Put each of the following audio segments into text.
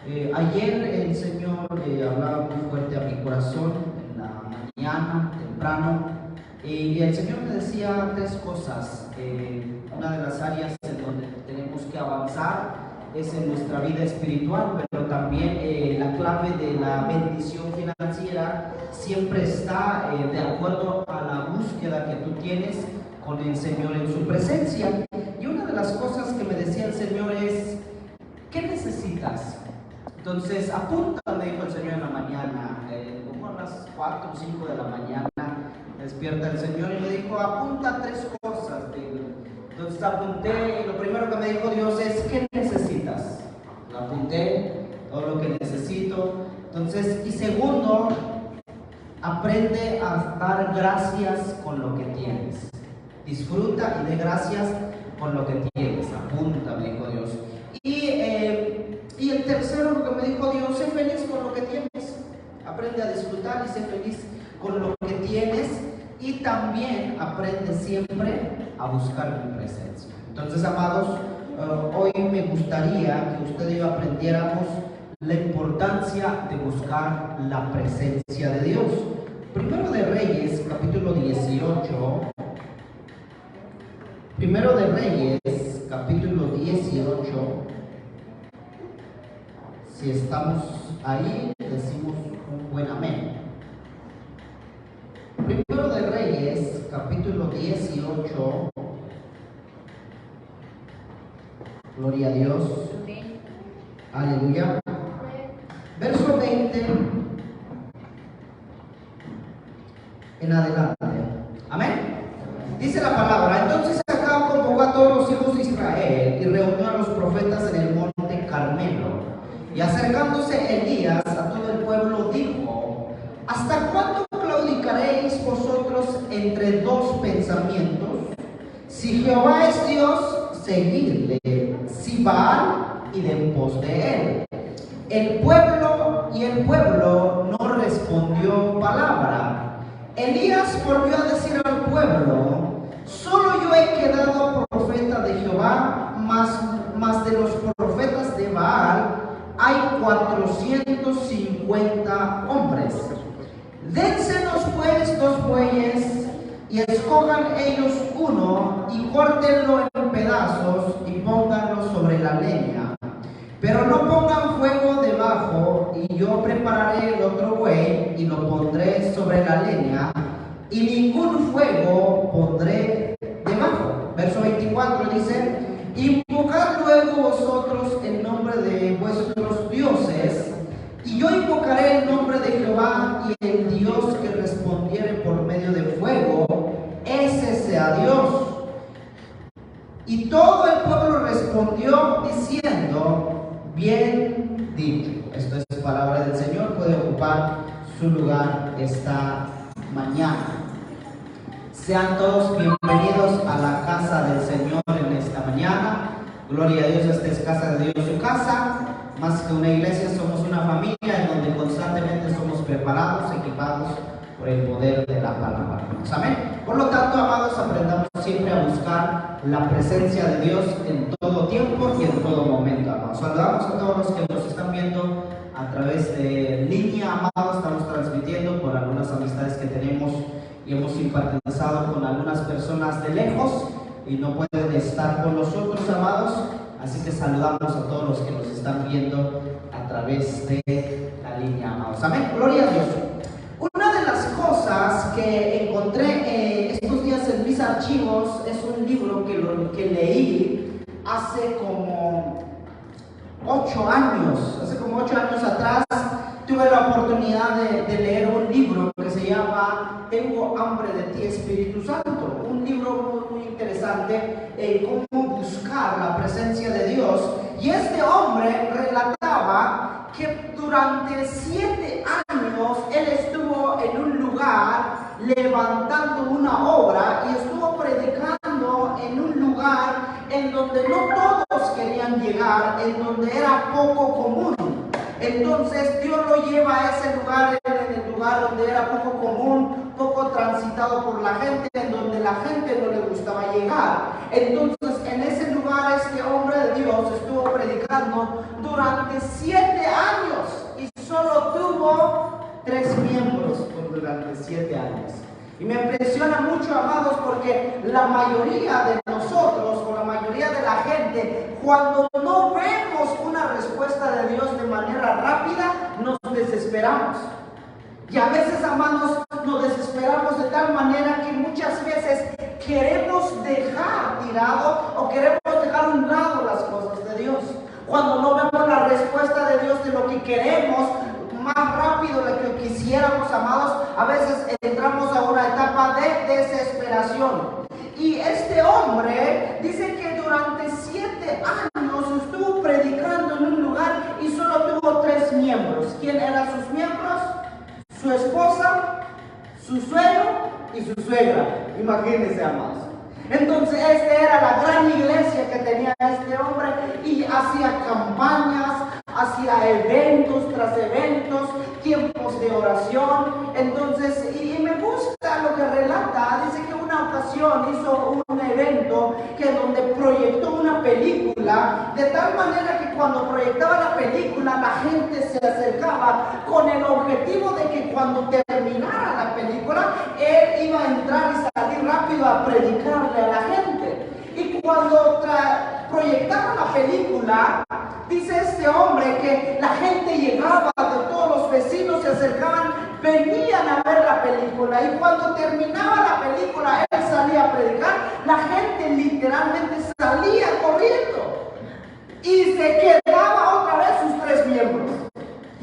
Ayer el Señor hablaba muy fuerte a mi corazón en la mañana, temprano, y el Señor me decía tres cosas. Una de las áreas en donde tenemos que avanzar es en nuestra vida espiritual, pero también la clave de la bendición financiera siempre está de acuerdo a la búsqueda que tú tienes con el Señor en su presencia. Y una de las cosas que me decía el Señor es: ¿qué necesitas? Entonces, apunta, me dijo el Señor en la mañana, como a las 4 o 5 de la mañana, despierta el Señor y me dijo: apunta tres cosas. Entonces apunté, y lo primero que me dijo Dios es: ¿qué necesitas? Lo apunté, todo lo que necesito. Entonces, y segundo, aprende a dar gracias con lo que tienes. Disfruta y dé gracias con lo que tienes. Apunta, me dijo Dios. Y el tercero, lo que me dijo Dios: sé feliz con lo que tienes. Aprende a disfrutar y sé feliz con lo que tienes. Y también aprende siempre a buscar mi presencia. Entonces, amados, hoy me gustaría que usted y yo aprendiéramos la importancia de buscar la presencia de Dios. Primero de Reyes, capítulo 18. Primero de Reyes, capítulo 18. Si estamos ahí, decimos un buen amén. Primero de Reyes, capítulo 18. Gloria a Dios. Aleluya. Verso 20 en adelante. Amén. Dice la palabra: entonces Acab convocó a todos los hijos de Israel y reunió a los profetas en el monte Carmelo. Y acercándose Elías a todo el pueblo dijo: ¿hasta cuándo claudicaréis vosotros entre dos pensamientos? Si Jehová es Dios, seguidle; si Baal, id en pos de él. El pueblo no respondió palabra. Elías volvió a decir al pueblo: solo yo he quedado profeta de Jehová, más de los profetas de Baal hay 450 hombres. Dénsenos pues 2 bueyes, y escojan ellos uno, y córtenlo en pedazos, y pónganlo sobre la leña. Pero no pongan fuego debajo, y yo prepararé el otro buey, y lo pondré sobre la leña, y ningún fuego pondré debajo. Verso 24 dice: invocad luego vosotros el nombre de vuestros dioses, y yo invocaré el nombre de Jehová, y el Dios que respondiere por medio de fuego, ese sea Dios. Y todo el pueblo respondió diciendo: bien dicho. Esto es palabra del Señor. Puede ocupar su lugar esta mañana. Sean todos bienvenidos a la casa del Señor en esta mañana. Gloria a Dios. Esta es casa de Dios, su casa. Más que una iglesia, somos una familia en donde constantemente somos preparados, equipados por el poder de la palabra. Amén. Por lo tanto, amados, aprendamos siempre a buscar la presencia de Dios en todo tiempo y en todo momento, amados. Saludamos a todos los que nos están viendo a través de línea, amados. Estamos transmitiendo por algunas amistades que tenemos y hemos simpatizado con algunas personas de lejos y no pueden estar con nosotros, amados. Así que saludamos a todos los que nos están viendo a través de la línea, amados. Amén. Gloria a Dios. Una de las cosas que encontré estos días en mis archivos es un libro que leí hace como 8 años. Hace como 8 años atrás tuve la oportunidad de leer un libro que se llama Tengo hambre de ti, Espíritu Santo. Un libro muy interesante en cómo buscar la presencia de Dios. Y este hombre relataba que durante 7 años él estuvo en un lugar levantando una obra y estuvo predicando en un lugar en donde no todos querían llegar, en donde era poco común. Entonces Dios lo lleva a ese lugar, en el lugar donde era poco común, poco transitado por la gente, en donde la gente no le gustaba llegar. Entonces en ese lugar este hombre de Dios estuvo predicando durante 7 7 años. Y me impresiona mucho, amados, porque la mayoría de nosotros, o la mayoría de la gente, cuando no vemos una respuesta de Dios de manera rápida, nos desesperamos. Y a veces, amados, nos desesperamos de tal manera que muchas veces queremos dejar tirado o queremos dejar a un lado las cosas de Dios. Cuando no vemos la respuesta de Dios de lo que queremos, más rápido de lo que quisiéramos, amados, a veces entramos a una etapa de desesperación. Y este hombre dice que durante 7 años estuvo predicando en un lugar y solo tuvo 3 miembros. ¿Quién eran sus miembros? Su esposa, su suegro y su suegra. Imagínense, amados. Entonces esta era la gran iglesia que tenía este hombre y hacía campañas, hacía eventos tras eventos, tiempos de oración. Entonces, y me gusta lo que relata, dice que una ocasión hizo un evento que donde proyectó una película, de tal manera que cuando proyectaba la película la gente se acercaba con el objetivo de que cuando terminara la película, él iba a entrar y salir rápido a predicarle a la gente. Y cuando proyectaba la película, dice este hombre que la gente llegaba, de todos los vecinos se acercaban, venían a ver la película, y cuando terminaba la película, él salía a predicar, la gente literalmente salía corriendo y se quedaba otra vez sus 3 miembros.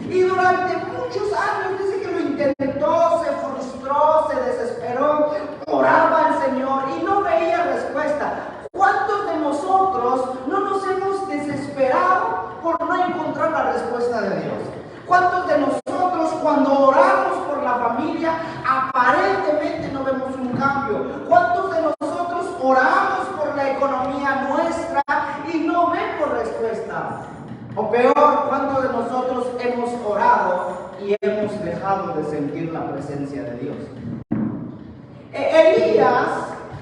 Y durante muchos años dice que lo intentó, se frustró, se desesperó, oraba al Señor y no veía respuesta. ¿Cuántos de nosotros no nos hemos desesperado por no encontrar la respuesta de Dios? ¿Cuántos de nosotros cuando oramos por la familia aparentemente no vemos un cambio? ¿Cuántos de nosotros oramos por la economía nuestra y no vemos respuesta? O peor, ¿cuántos de nosotros hemos orado y hemos dejado de sentir la presencia de Dios? Elías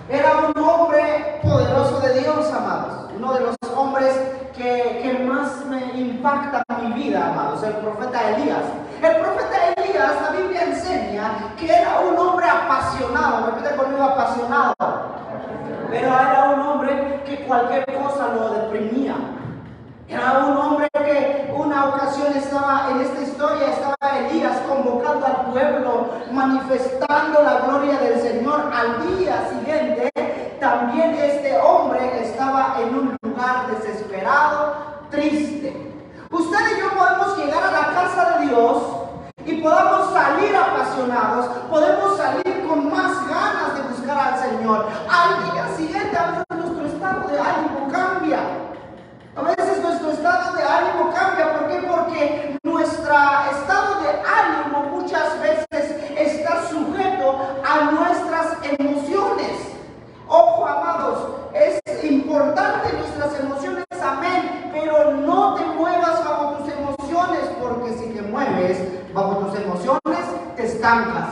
era un hombre poderoso de Dios, amados. Uno de los hombres que más me impacta mi vida, amados. El profeta Elías. El profeta Elías, la Biblia enseña que era un hombre apasionado. Repite conmigo, apasionado. Pero era un hombre que cualquier cosa lo deprimía. Era un hombre que una ocasión estaba en esta historia, estaba Elías convocando al pueblo, manifestando la gloria del Señor. Al día siguiente, también este hombre estaba en un lugar desesperado, triste. Usted y yo podemos llegar a la casa de Dios y podamos salir apasionados, podemos salir con más ganas de buscar al Señor. Al día siguiente, a veces nuestro estado de ánimo cambia. A veces nuestro estado de ánimo cambia. ¿Por qué? Porque nuestro estado de ánimo muchas veces está sujeto a nuestras emociones. Ojo, amados, es importante nuestras emociones, amén, pero no te muevas bajo tus emociones, porque si te mueves bajo tus emociones, te estancas.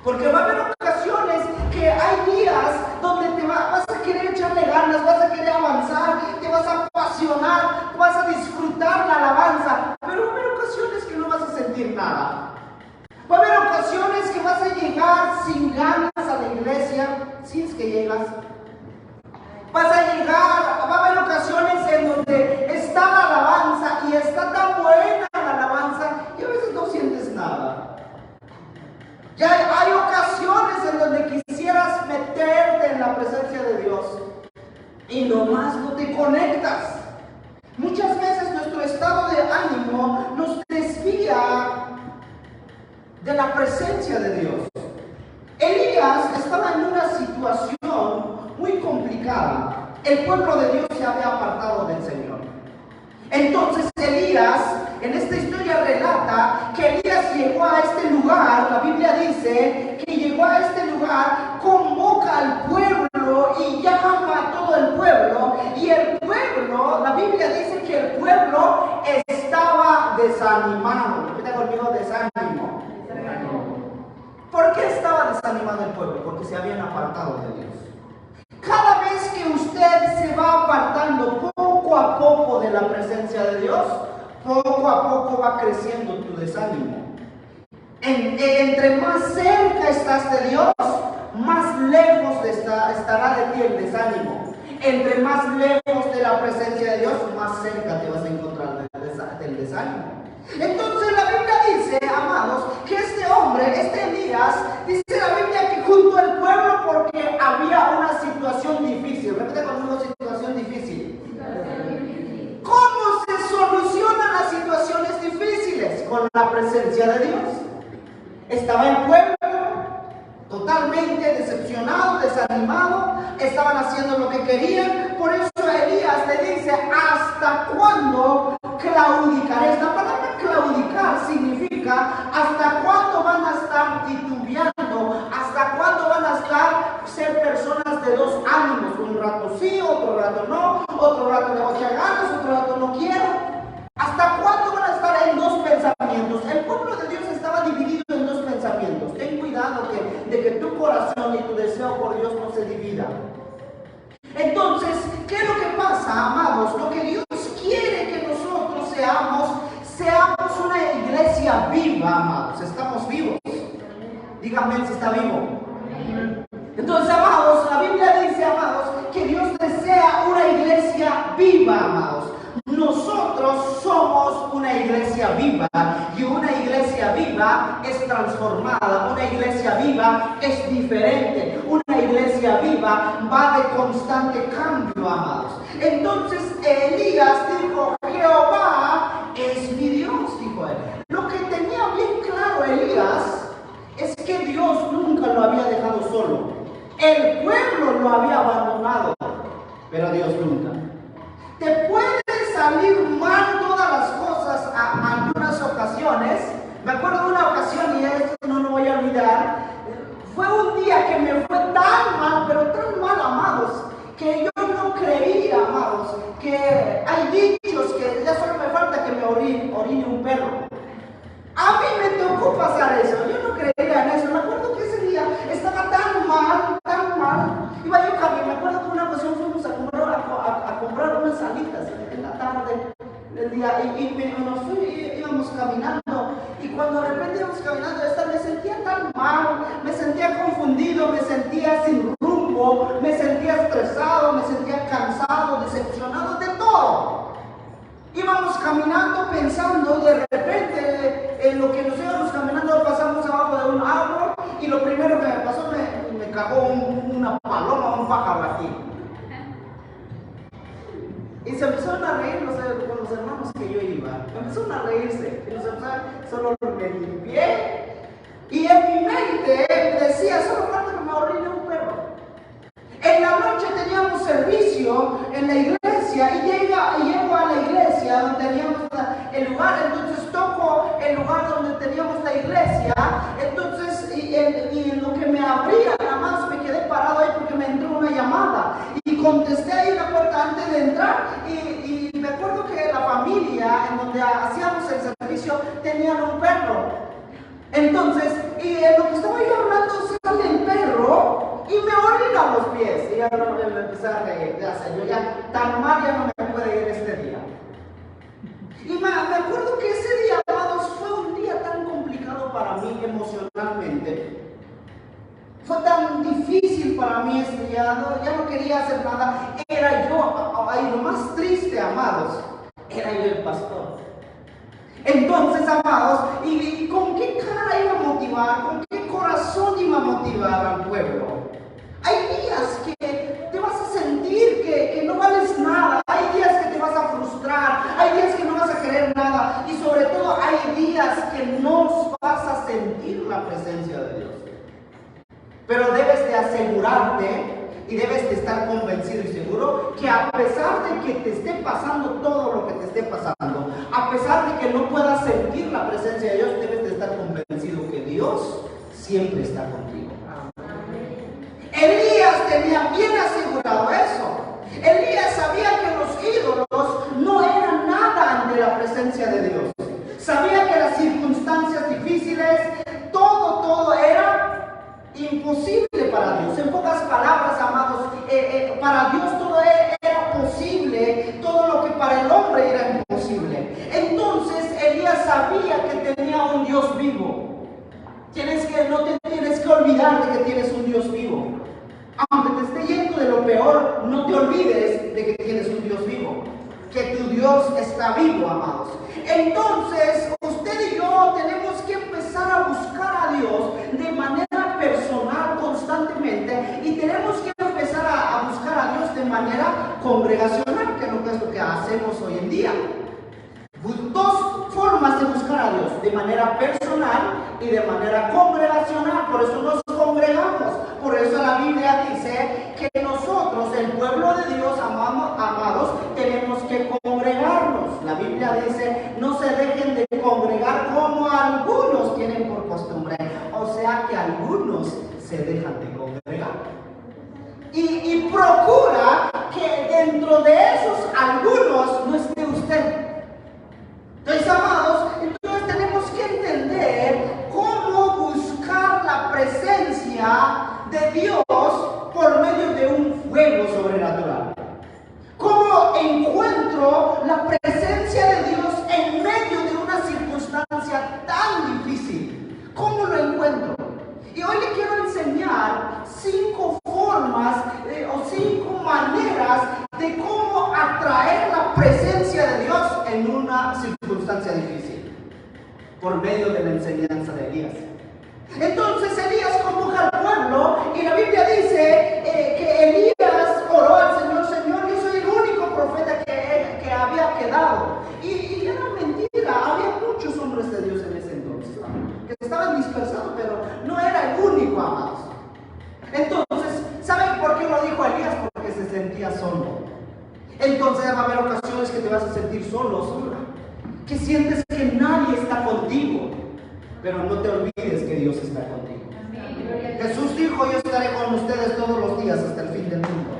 Porque va a haber ocasiones que hay días donde vas a querer echarle ganas, vas a querer avanzar, te vas a apasionar, vas a disfrutar la alabanza, pero va a haber ocasiones que no vas a sentir nada. Va a haber ocasiones que vas a llegar sin ganas a la iglesia, si es que llegas. Vas a llegar, va a haber ocasiones en donde está la alabanza y está tan buena la alabanza y a veces no sientes nada. Ya hay ocasiones en donde quisieras meterte en la presencia de Dios y nomás no te conectas. Muchas veces nuestro estado de ánimo nos desvía de la presencia de Dios. Elías estaba en una situación muy complicada. El pueblo de Dios se había apartado del Señor. Entonces Elías, en esta historia relata que Elías llegó a este lugar. La Biblia dice que llegó a este lugar, convoca al pueblo y llama a todo el pueblo. Y el pueblo, la Biblia dice que el pueblo estaba desanimado. Repita conmigo, desánimo. ¿Por qué estaba desanimado el pueblo? Porque se habían apartado de Dios. Cada vez que usted se va apartando poco a poco de la presencia de Dios, poco a poco va creciendo tu desánimo. Entre más cerca estás de Dios, más lejos estará de ti el desánimo. Entre más lejos de la presencia de Dios, más cerca te vas a encontrar del desánimo. Entonces la Biblia dice, amados, que este hombre, este Elías, dice la Biblia que junto al pueblo porque había una situación difícil. Repite conmigo, situación difícil. ¿Cómo se solucionan las situaciones difíciles? Con la presencia de Dios. Estaba el pueblo totalmente decepcionado, desanimado, estaban haciendo lo que querían. Por eso Elías le dice, ¿hasta cuándo claudicaréis? La palabra claudicar significa ¿hasta cuándo van a estar titubeando? ¿Hasta cuándo van a ser personas de dos ánimos? Un rato sí, otro rato no, otro rato le voy a echar ganas, otro rato no quiero. ¿Hasta cuándo van a estar en dos pensamientos? El pueblo de Dios estaba dividido en dos pensamientos. Ten cuidado de que tu corazón y tu deseo por Dios no se divida. Entonces, ¿qué es lo que pasa, amados? Lo que Dios quiere que nosotros seamos una iglesia viva, amados. Estamos vivos. Díganme si está vivo. Entonces, amados, la Biblia dice, amados, que Dios desea una iglesia viva, amados. Nosotros somos una iglesia viva, y una iglesia viva es transformada, una iglesia viva es diferente, una iglesia viva va de constante cambio, amados. Entonces Elías dijo, Jehová es mi Dios, dijo él. Lo que tenía bien claro Elías es que Dios nunca lo había dejado solo. El pueblo lo había abandonado, pero Dios nunca. Te puede salir mal todas las cosas a algunas ocasiones. Me acuerdo de una ocasión, y esto no lo voy a olvidar. Fue un día que me fue tan mal, pero tan mal, amados, que yo no creía, amados, que hay dichos que ya solo me falta que me orine un perro. A mí me tocó pasar eso, yo no creía en eso. Me acuerdo que ese día estaba tan mal. Iba yo caminando, me acuerdo que una ocasión fuimos a comprar unas salitas en la tarde del día, íbamos caminando, y cuando de repente íbamos caminando, me sentía tan mal, me sentía confundido, me sentía sin rumbo, me sentía estresado, me sentía cansado, decepcionado de todo. Íbamos caminando pensando, de repente, en lo que nos íbamos caminando, pasamos abajo de un árbol, y lo primero que me pasó, me cagó una paloma, un pájaro aquí. Y se empezaron a reír con los hermanos que yo iba. Empezaron a reírse. Y solo me limpié. Y en mi mente decía, solo falta que me orine un perro. En la noche teníamos servicio en la iglesia, y llego a la iglesia donde teníamos el lugar. Entonces toco el lugar donde teníamos la iglesia. Entonces, y en lo que me abría, nada más me quedé parado ahí porque me entró una llamada. Y contesté ahí en la puerta antes de entrar, y me acuerdo que la familia en donde hacíamos el servicio tenían un perro. Entonces, y en lo que estaba yo hablando, sale el perro y me orina los pies. Y ya no me empecé a reír. Yo ya tan mal ya no me puede ir este día. Y me acuerdo que ese día, amados, fue un día tan complicado para mí emocionalmente. Fue tan difícil para mí ese día, ya no quería hacer nada. Era yo, y lo más triste, amados, era yo el pastor. Entonces, amados, ¿y con qué cara iba a motivar? ¿Con qué corazón iba a motivar al pueblo? Hay días que te vas a sentir que no vales nada. Hay días que te vas a frustrar. Hay días que no vas a querer nada. Y sobre todo hay días que no vas a sentir la presencia de Dios. Pero debes de asegurarte y debes de estar convencido y seguro que a pesar de que te esté pasando todo lo que te esté pasando, a pesar de que no puedas sentir la presencia de Dios, debes de estar convencido que Dios siempre está contigo. Elías tenía bien asegurado eso. Elías sabía que los ídolos no eran nada ante la presencia de Dios. Sabía que las circunstancias difíciles, todo era imposible para Dios. En pocas palabras, amados, para Dios todo era posible, todo lo que para el hombre era imposible. Entonces Elías sabía que tenía un Dios vivo. tienes un Dios vivo. Aunque te esté yendo de lo peor, no te olvides de que tienes un Dios vivo, que tu Dios está vivo, amados. Entonces, usted y yo tenemos que empezar a buscar a Dios de manera personal constantemente, y tenemos que empezar a buscar a Dios de manera congregacional, que no es lo que hacemos hoy en día. Dos formas de buscar a Dios: de manera personal y de manera congregacional. Por eso nos congregamos. Por eso la Biblia dice que nosotros, el pueblo de Dios, amados, tenemos que congregarnos. La Biblia dice: no se dejen de congregar como algunos tienen por costumbre. O sea que algunos se dejan de congregar. Y procura que dentro de esos algunos no esté usted. Entonces, amados, tenemos que entender cómo buscar la presencia de Dios por medio de un fuego sobrenatural. ¿Cómo encuentro la presencia de Dios en medio de una circunstancia tan difícil? ¿Cómo lo encuentro? Y hoy le quiero enseñar 5 formas o 5 maneras de cómo atraer la presencia de Dios en una circunstancia difícil, por medio de la enseñanza de Elías. Entonces Elías convoca al pueblo, y la Biblia dice que Elías oró al Señor: Señor, yo soy el único profeta que había quedado. Y era mentira, había muchos hombres de Dios en ese entonces, que estaban dispersados, pero no era el único, amados. Entonces, ¿saben por qué lo dijo Elías? Porque se sentía solo. Entonces va a haber ocasiones que te vas a sentir solo, sola, que sientes que nadie está contigo, pero no te olvides que Dios está contigo. Jesús dijo: yo estaré con ustedes todos los días hasta el fin del mundo.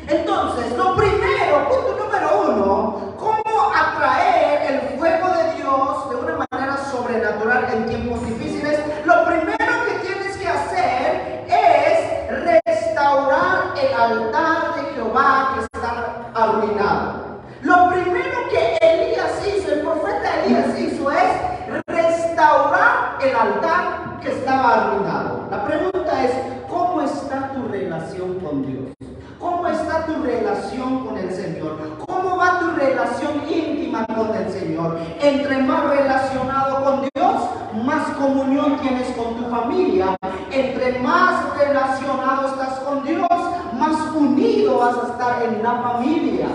Entonces, lo primero, punto número 1, cómo atraer el fuego de Dios de una manera sobrenatural en tiempos difíciles. Lo primero que tienes que hacer es restaurar el altar de Jehová que está arruinado. Lo primero que Elías hizo, el profeta Elías hizo, es restaurar el altar que estaba arruinado. La pregunta es: ¿cómo está tu relación con Dios? ¿Cómo está tu relación con el Señor? ¿Cómo va tu relación íntima con el Señor? Entre más relacionado con Dios, más comunión tienes con tu familia. Entre más relacionado estás con Dios, más unido vas a estar en la familia.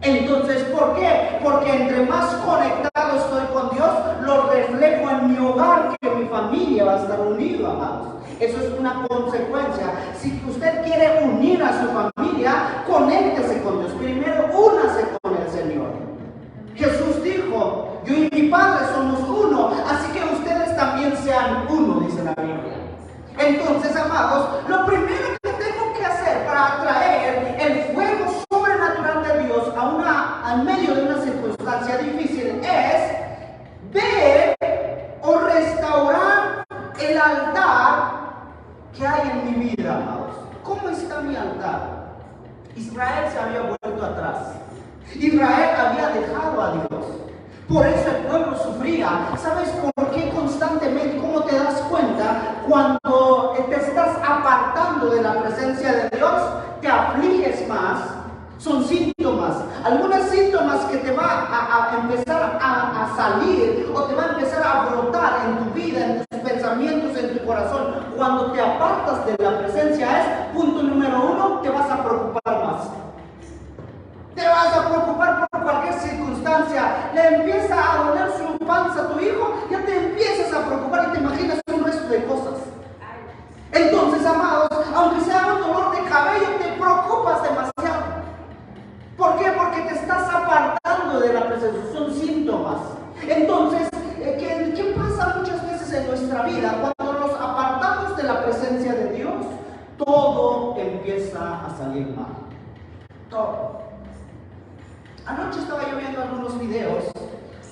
Entonces, ¿por qué? Porque entre más conectado estoy con Dios, lo reflejo en mi hogar, que mi familia va a estar unida, amados. Eso es una consecuencia. Si usted quiere unir a su familia, conéctese con Dios. Primero, únase con el Señor. Jesús dijo: yo y mi Padre somos uno, así que ustedes también sean uno, dice la Biblia. Entonces, amados, lo primero que tengo que hacer para atraer el fuego sobrenatural de Dios en medio de una circunstancia difícil es ver o restaurar el altar que hay en mi vida, amados. ¿Cómo está mi altar? Israel se había vuelto atrás. Israel había dejado a Dios. Por eso el pueblo sufría. ¿Sabes por qué constantemente? ¿Cómo te das cuenta? Cuando te estás apartando de la presencia de Dios, te afliges más. Son síntomas. Algunos síntomas que te va a empezar a salir, o te va a empezar a brotar en tu vida, en tus pensamientos, en tu corazón. Cuando te apartas de la presencia es, punto número 1, te vas a preocupar más. Te vas a preocupar por cualquier circunstancia. Le empieza a doler su panza a tu hijo, ya te empiezas a preocupar y te imaginas un resto de cosas. Entonces, amados, aunque sea un dolor de cabello, te preocupas demasiado. ¿Por qué? Porque te estás apartando de la presencia. Son síntomas. Entonces, ¿qué pasa muchas veces en nuestra vida? Cuando nos apartamos de la presencia de Dios, todo empieza a salir mal. Todo. Anoche estaba yo viendo algunos videos.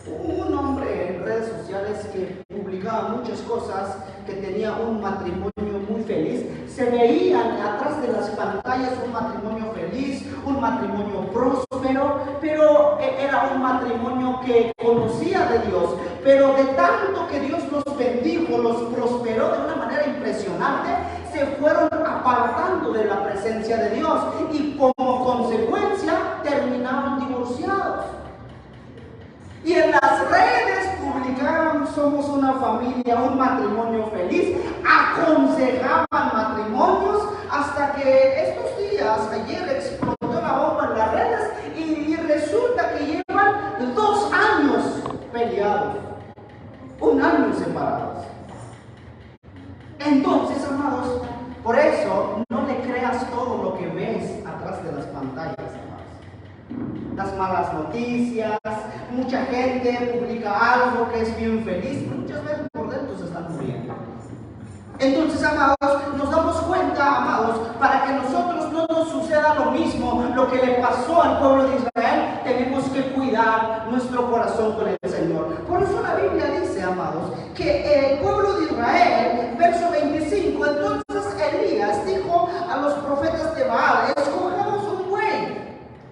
Un hombre en redes sociales que publicaba muchas cosas, que tenía un matrimonio muy feliz. Se veían atrás de las pantallas un matrimonio feliz, un matrimonio próspero, pero era un matrimonio que conocía de Dios. pero de tanto que Dios los bendijo, los prosperó de una manera impresionante, se fueron apartando de la presencia de Dios y como consecuencia terminaron divorciados. Y en las redes publicaban: somos una familia, un matrimonio feliz, aconsejaban matrimonios, hasta que estos días, ayer explotó la bomba en las redes y resulta que llevan 2 años peleados, 1 año separados. Entonces, amados, por eso no le creas todo lo que ves atrás de las pantallas, amados. Las malas noticias, mucha gente publica algo que es bien feliz, pero muchas veces por dentro se están muriendo. Entonces, amados, nos damos cuenta, amados, para que nosotros no nos suceda lo mismo, lo que le pasó al pueblo de Israel, tenemos que cuidar nuestro corazón con el Señor. Por eso la Biblia dice, amados, que el pueblo de Israel, verso 25, entonces Elías dijo a los profetas de Baal: escojamos un buey,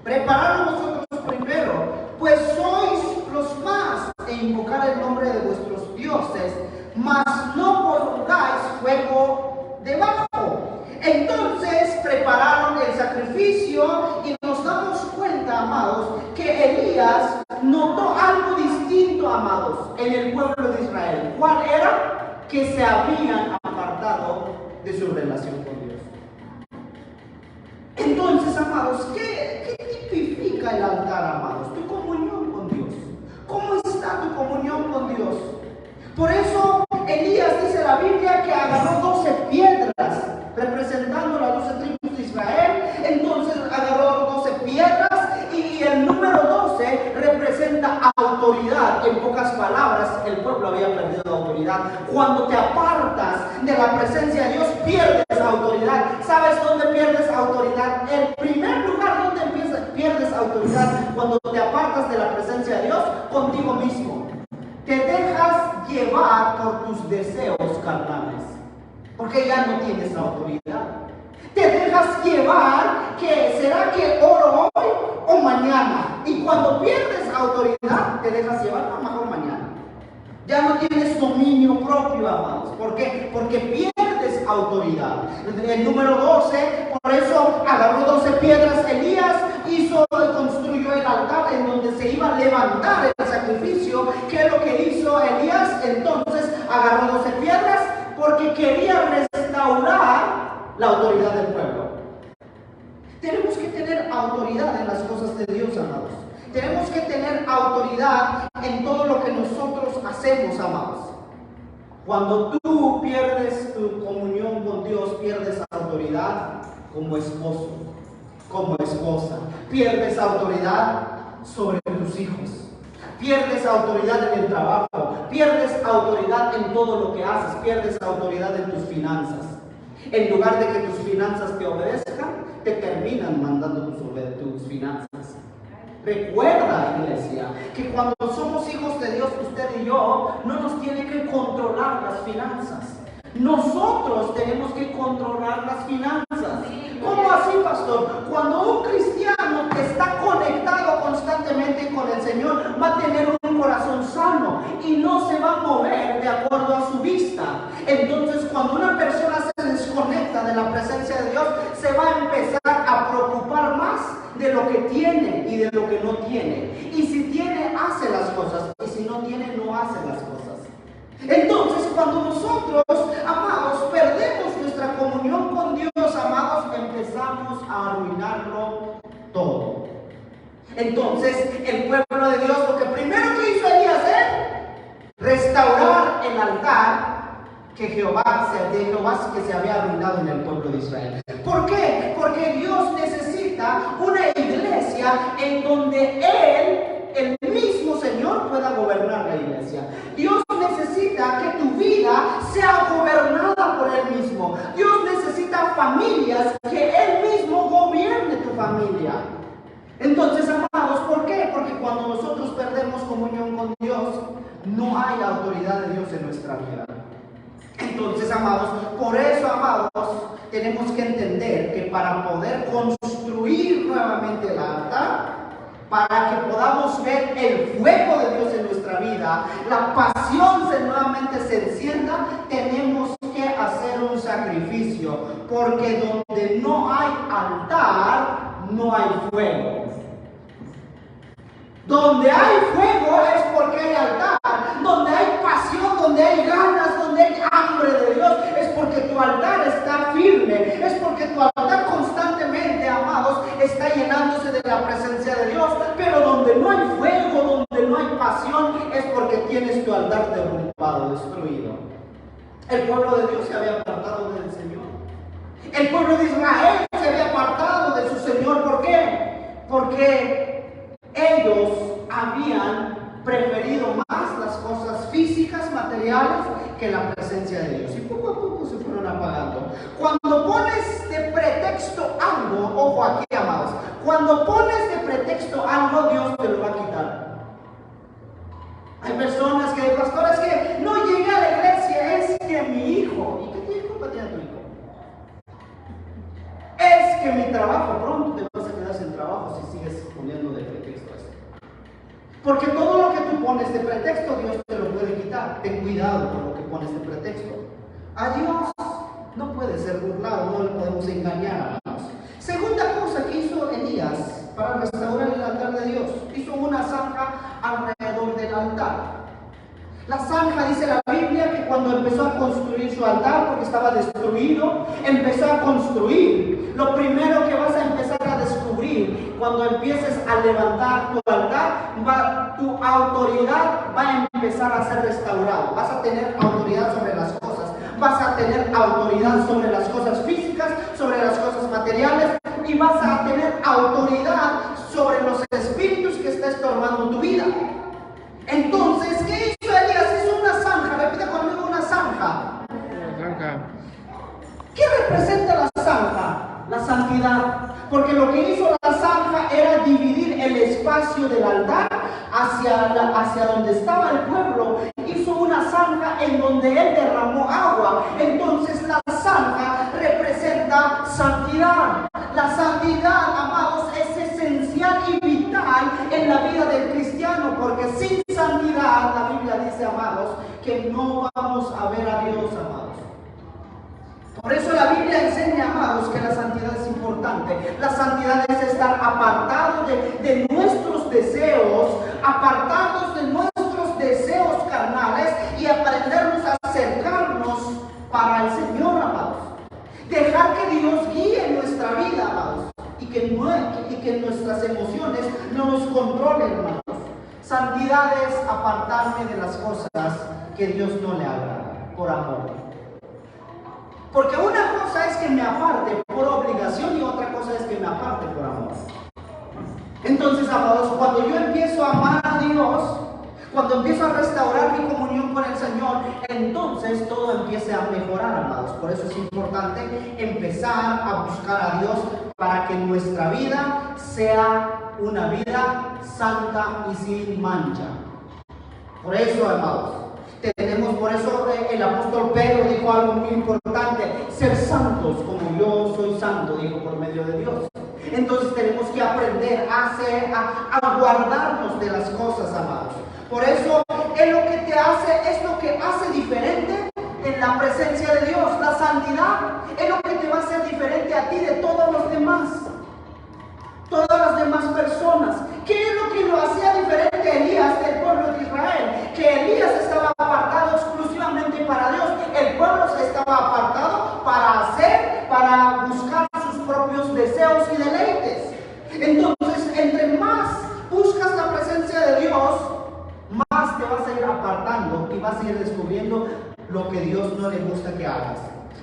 preparad vosotros primero, pues sois los más, e invocar el nombre de vuestros dioses, mas no pongáis fuego debajo. Entonces prepararon el sacrificio y nos damos cuenta, amados, que Elías notó algo distinto, amados, en el pueblo de Israel. ¿Cuál era? Que se habían apartado de su relación con Dios. Entonces, amados, ¿qué tipifica el altar, amados? Tu comunión con Dios. ¿Cómo está tu comunión con Dios? Por eso Elías, dice la Biblia, que agarró 12 piedras representando las 12 tribus de Israel. Entonces agarró 12 piedras y el número 12 representa autoridad. En pocas palabras, el pueblo había perdido autoridad. Cuando te apartas de la presencia de Dios, pierdes autoridad. ¿Sabes dónde pierdes autoridad? El primer lugar donde pierdes autoridad, cuando te apartas de la presencia de Dios, contigo mismo. Te dejas llevar por tus deseos carnales, porque ya no tienes autoridad. Te dejas llevar, que será que oro hoy o mañana. Y cuando pierdes autoridad, te dejas llevar, a lo mejor mañana. Ya no tienes dominio propio, amados. ¿Por qué? Porque pierdes autoridad. El número 12, por eso agarró 12 piedras Elías, construyó el altar en donde se iba a levantar el sacrificio. ¿Qué es lo que hizo Elías? Entonces agarró 12 piedras porque quería restaurar la autoridad del pueblo. Tenemos que tener autoridad en las cosas de Dios, amados. Tenemos que tener autoridad en todo lo que nosotros hacemos, amados. Cuando tú pierdes tu comunión con Dios, pierdes autoridad como esposo, como esposa. Pierdes autoridad sobre tus hijos. Pierdes autoridad en el trabajo. Pierdes autoridad en todo lo que haces. Pierdes autoridad en tus finanzas. En lugar de que tus finanzas te obedezcan, te terminan mandando tus finanzas. Recuerda, iglesia, que cuando somos hijos de Dios, usted y yo, no nos tiene que controlar las finanzas. Nosotros tenemos que controlar las finanzas. ¿Cómo así, pastor? Cuando un cristiano está conectado constantemente con el Señor, va a tener un corazón sano y no se va a mover de acuerdo a su vista. Entonces, cuando una persona se desconecta de la presencia de Dios, se va a empezar a preocupar más de lo que tiene y de lo que no tiene. Y si tiene, hace las cosas, y si no tiene, no hace las cosas. Entonces, cuando nosotros, amados, perdemos nuestra comunión con Dios, amados, empezamos a arruinarlo todo. Entonces, el pueblo de Dios, lo que primero que hizo Elías es restaurar el altar de Jehová que se había arruinado en el pueblo de Israel. ¿Por qué? Porque Dios necesita una iglesia en donde el mismo Señor pueda gobernar la iglesia. Dios necesita que tu vida sea gobernada por Él mismo. Dios necesita familias que Él mismo gobierne tu familia. Entonces, amados, ¿por qué? Porque cuando nosotros perdemos comunión con Dios, no hay autoridad de Dios en nuestra vida. Entonces, amados, por eso, amados, tenemos que entender que para poder construir nuevamente el altar, para que podamos ver el fuego de Dios en nuestra vida, la pasión nuevamente se encienda, tenemos que hacer un sacrificio, porque donde no hay altar, no hay fuego. Donde hay fuego es porque hay altar. Donde hay pasión, donde hay ganas, donde hay hambre de Dios, es porque tu altar está firme. Es porque tu altar constantemente, amados, está llenándose de la presencia de Dios. Pero donde no hay fuego, donde no hay pasión, es porque tienes tu altar derrumbado, destruido. El pueblo de Dios se había apartado del Señor. El pueblo de Israel se había apartado de su Señor. ¿Por qué? Porque ellos habían preferido más las cosas físicas, materiales, que la presencia de Dios. Y poco a poco se fueron apagando. Cuando pones de pretexto algo, ojo aquí, amados, cuando pones de pretexto algo, Dios te lo va a quitar. Hay personas que, pastor, es que no llegué a la iglesia, es que mi hijo, ¿y qué culpa tiene tu hijo? Es que mi trabajo, pronto te vas a quedar sin trabajo si sigues poniendo de pretexto esto. Porque todo lo que tú pones de pretexto, Dios te lo puede quitar. Ten cuidado con lo que pones de pretexto. A Dios no puede ser burlado, no le podemos engañar, amados. Segunda cosa que hizo Elías para restaurar el altar de Dios, hizo una zanja alrededor del altar. La zanja, dice la Biblia, que cuando empezó a construir su altar, porque estaba destruido, empezó a construir. Lo primero que vas a empezar a descubrir cuando empieces a levantar tu altar, tu autoridad va a empezar a ser restaurada. Vas a tener autoridad sobre las cosas. Vas a tener autoridad sobre las cosas físicas, sobre las cosas materiales, y vas a tener autoridad sobre los espíritus que está estorbando tu vida. Entonces, ¿qué hizo Elías? Hizo una zanja. Repita conmigo, una zanja. Una zanja. ¿Qué representa la zanja? La santidad. Porque lo que hizo la zanja era dividir el espacio del altar hacia donde estaba el pueblo. Hizo una zanja en donde él derramó agua. Entonces la zanja representa santidad. La santidad, amados, es esencial y vital en la vida del cristiano, porque sin santidad, la Biblia dice, amados, que no vamos a ver a Dios, amados. Por eso la Biblia enseña, amados, que la santidad es importante. La santidad es estar apartados de nuestros deseos, apartados de nuestros deseos carnales y aprendernos a acercarnos para el Señor, amados. Dejar que Dios guíe nuestra vida, amados, y que nuestras emociones no nos controlen, hermanos. Santidad es apartarme de las cosas que Dios no le agrada, por amor. Porque una cosa es que me aparte por obligación y otra cosa es que me aparte por amor. Entonces, amados, cuando yo empiezo a amar a Dios, cuando empiezo a restaurar mi comunión con el Señor, entonces todo empieza a mejorar, amados. Por eso es importante empezar a buscar a Dios para que nuestra vida sea una vida santa y sin mancha. Por eso, amados, por eso el apóstol Pedro dijo algo muy importante: ser santos como yo soy santo, dijo, por medio de Dios. Entonces tenemos que aprender a guardarnos de las cosas, amados. Por eso es lo que hace diferente en la presencia de Dios. La santidad es lo que te va a hacer diferente a ti de todos los demás. Todas las demás personas. ¿Qué es lo que lo hacía diferente a Elías del pueblo de Israel? Que Elías estaba apartado exclusivamente para Dios. El pueblo se estaba apartado para buscar sus propios deseos y deleites. Entonces, entre más buscas la presencia de Dios, más te vas a ir apartando y vas a ir descubriendo lo que Dios no le gusta que hagas.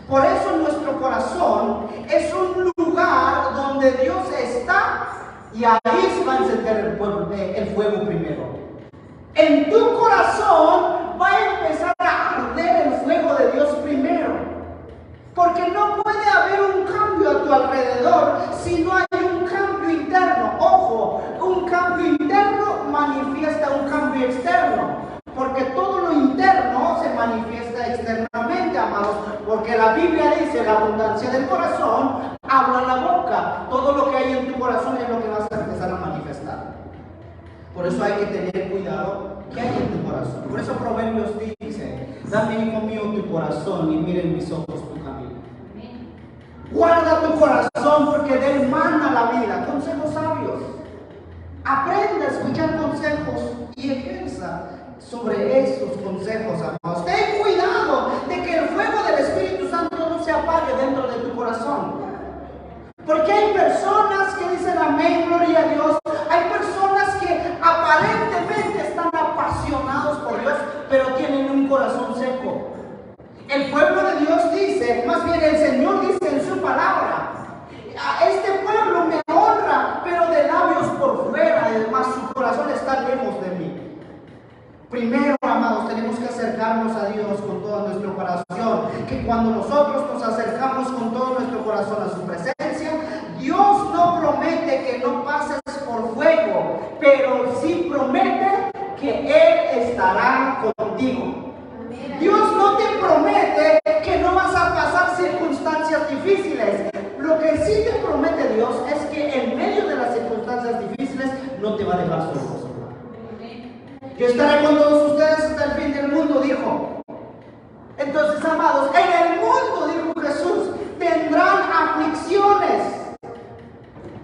Por eso nuestro corazón es un lugar donde Dios está, y ahí se va a encender el fuego primero. En tu corazón va a empezar a arder el fuego de Dios primero. Porque no puede haber un cambio a tu alrededor si no hay un cambio interno. Ojo, un cambio interno manifiesta un cambio externo. Porque todo lo interno se manifiesta externamente, amados. Porque la Biblia dice, la abundancia del corazón habla la boca. Todo lo que hay en tu corazón es lo que vas a empezar a manifestar. Por eso hay que tener cuidado que hay en tu corazón. Por eso Proverbios dice: dame, hijo mío, tu corazón y miren mis ojos tu camino. Guarda tu corazón porque de él mana la vida. Consejos sabios. Aprenda a escuchar consejos y ejerza sobre esos consejos, amados. Ten cuidado de que el fuego del Espíritu Santo no se apague dentro de tu corazón. Porque hay personas que dicen amén, gloria a Dios. Hay personas que aparentemente están apasionados por Dios, pero tienen un corazón seco. El pueblo de Dios dice, más bien el Señor dice en su palabra: a este pueblo me honra, pero de labios por fuera, además su corazón está lejos de mí. Primero, amados, tenemos que acercarnos a Dios con todo nuestro corazón. Que cuando nosotros nos acercamos con todo nuestro corazón a su presencia, Dios no promete que no pases por fuego, pero sí promete que Él estará contigo. Dios no te promete que no vas a pasar circunstancias difíciles. Lo que sí te promete Dios es que en medio de las circunstancias difíciles no te va a dejar solo. Yo estaré con todos ustedes hasta el fin del mundo, dijo. Entonces, amados, en el mundo, dijo Jesús, tendrán aflicciones.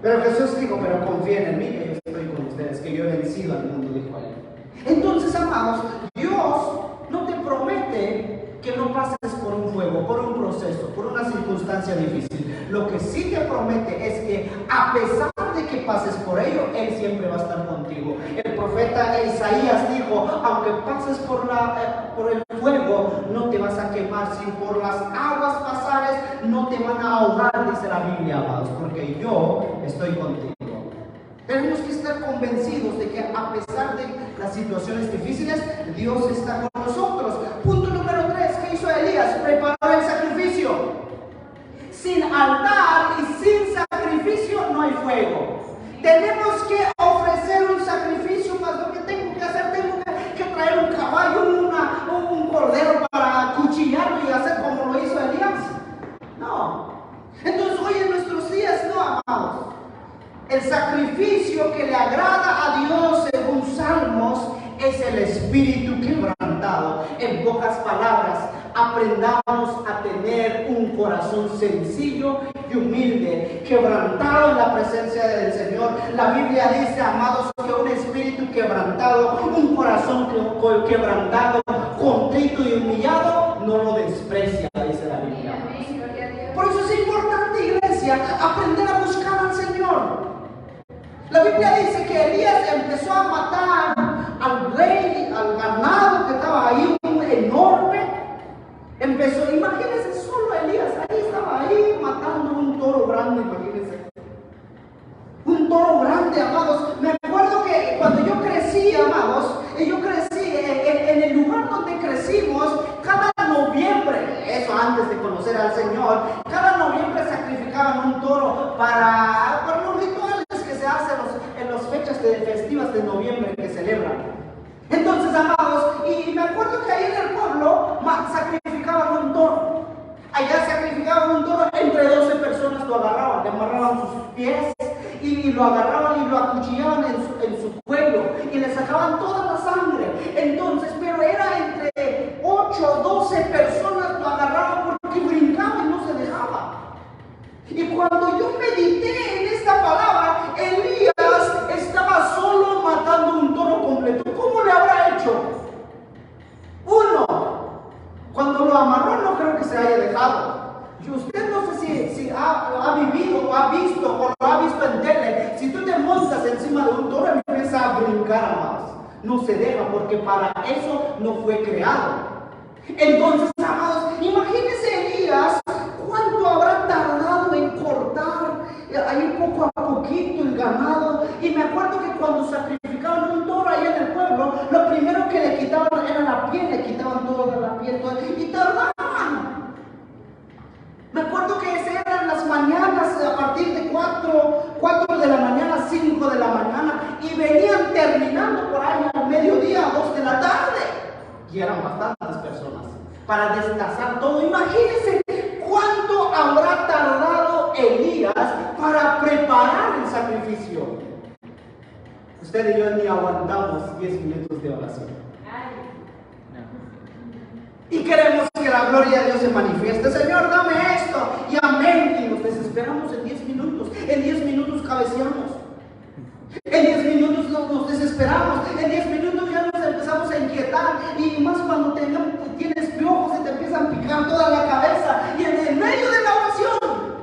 Pero Jesús dijo: pero confíen en mí, que yo estoy con ustedes, que yo he vencido al mundo, dijo él. Entonces, amados, Dios no te promete que no pases por un fuego, por un proceso, por una circunstancia difícil. Lo que sí te promete es que a pesar de que pases por ello, Él siempre va a estar contigo. El profeta Isaías dijo: aunque pases por el fuego, no te vas a quemar, si por las aguas pasares no te van a ahogar, dice la Biblia, amados, porque yo estoy contigo. Tenemos que estar convencidos de que a pesar de las situaciones difíciles, Dios está con nosotros. Punto número 3, ¿qué hizo Elías? Preparó el sacrificio. Sin altar y sin sacrificio no hay fuego. Tenemos que ofrecer un sacrificio, más lo que tengo que hacer, tengo que traer un caballo, un cordero para acuchillarlo y hacer como lo hizo Elías. No. Entonces hoy en nuestros días no, amados. El sacrificio que le agrada a Dios, según Salmos, es el espíritu quebrantado. En pocas palabras, aprendamos a tener un corazón sencillo y humilde, quebrantado en la presencia del Señor. La Biblia dice, amados, que un espíritu quebrantado, un corazón quebrantado, contrito y humillado, no lo desprecia, dice la Biblia. Por eso es importante, iglesia, aprender a buscar al Señor. La Biblia dice que Elías empezó a matar al buey, al ganado que estaba ahí, un enorme. Imagínense solo Elías, ahí estaba ahí matando un toro grande, imagínense. Un toro grande, amados. Me acuerdo que cuando yo crecí, amados, en el lugar donde crecimos, cada noviembre, eso antes de conocer al Señor, cada noviembre sacrificaban un toro para los rituales que se hacen en las fechas festivas de noviembre que celebran. Entonces, amados, y me acuerdo que ahí en el pueblo sacrificaban un toro. Allá sacrificaban un toro, entre 12 personas lo agarraban, le amarraban sus pies y lo agarraban y lo acuchillaban en su cuello y le sacaban toda la sangre. Entonces, pero era entre 8 o 12 personas lo agarraban porque brincaba y no se dejaba. Y cuando yo medité en esta palabra, Elías estaba solo matando un toro completo. ¿Cómo le habrá hecho? Cuando lo amarró no creo que se haya dejado. Y usted no sé si ha vivido o ha visto o lo ha visto en tele. Si tú te montas encima de un toro, empieza a brincar, amados. No se deja porque para eso no fue creado. Entonces, amados, imagínense Elías cuánto habrá tardado en cortar ahí poco a poquito el ganado. Y me acuerdo que cuando sacrificaban un toro ahí en el pueblo, lo primero que le quitaban era la piel, le quitaban toda la piel y tardaban. Me acuerdo que eran las mañanas a partir de 4 de la mañana, 5 de la mañana, y venían terminando por ahí al mediodía, 2 de la tarde. Y eran bastantes personas para destazar todo. Imagínense cuánto habrá tardado Elías para preparar el sacrificio. Usted y yo ni aguantamos 10 minutos de oración. Y queremos que la gloria de Dios se manifieste. Señor, dame esto. Y amén. Y nos desesperamos en 10 minutos. En 10 minutos cabeceamos. En 10 minutos nos desesperamos. En 10 minutos ya nos empezamos a inquietar. Y más cuando tienes piojos y te empiezan a picar toda la cabeza. Y en el medio de la oración.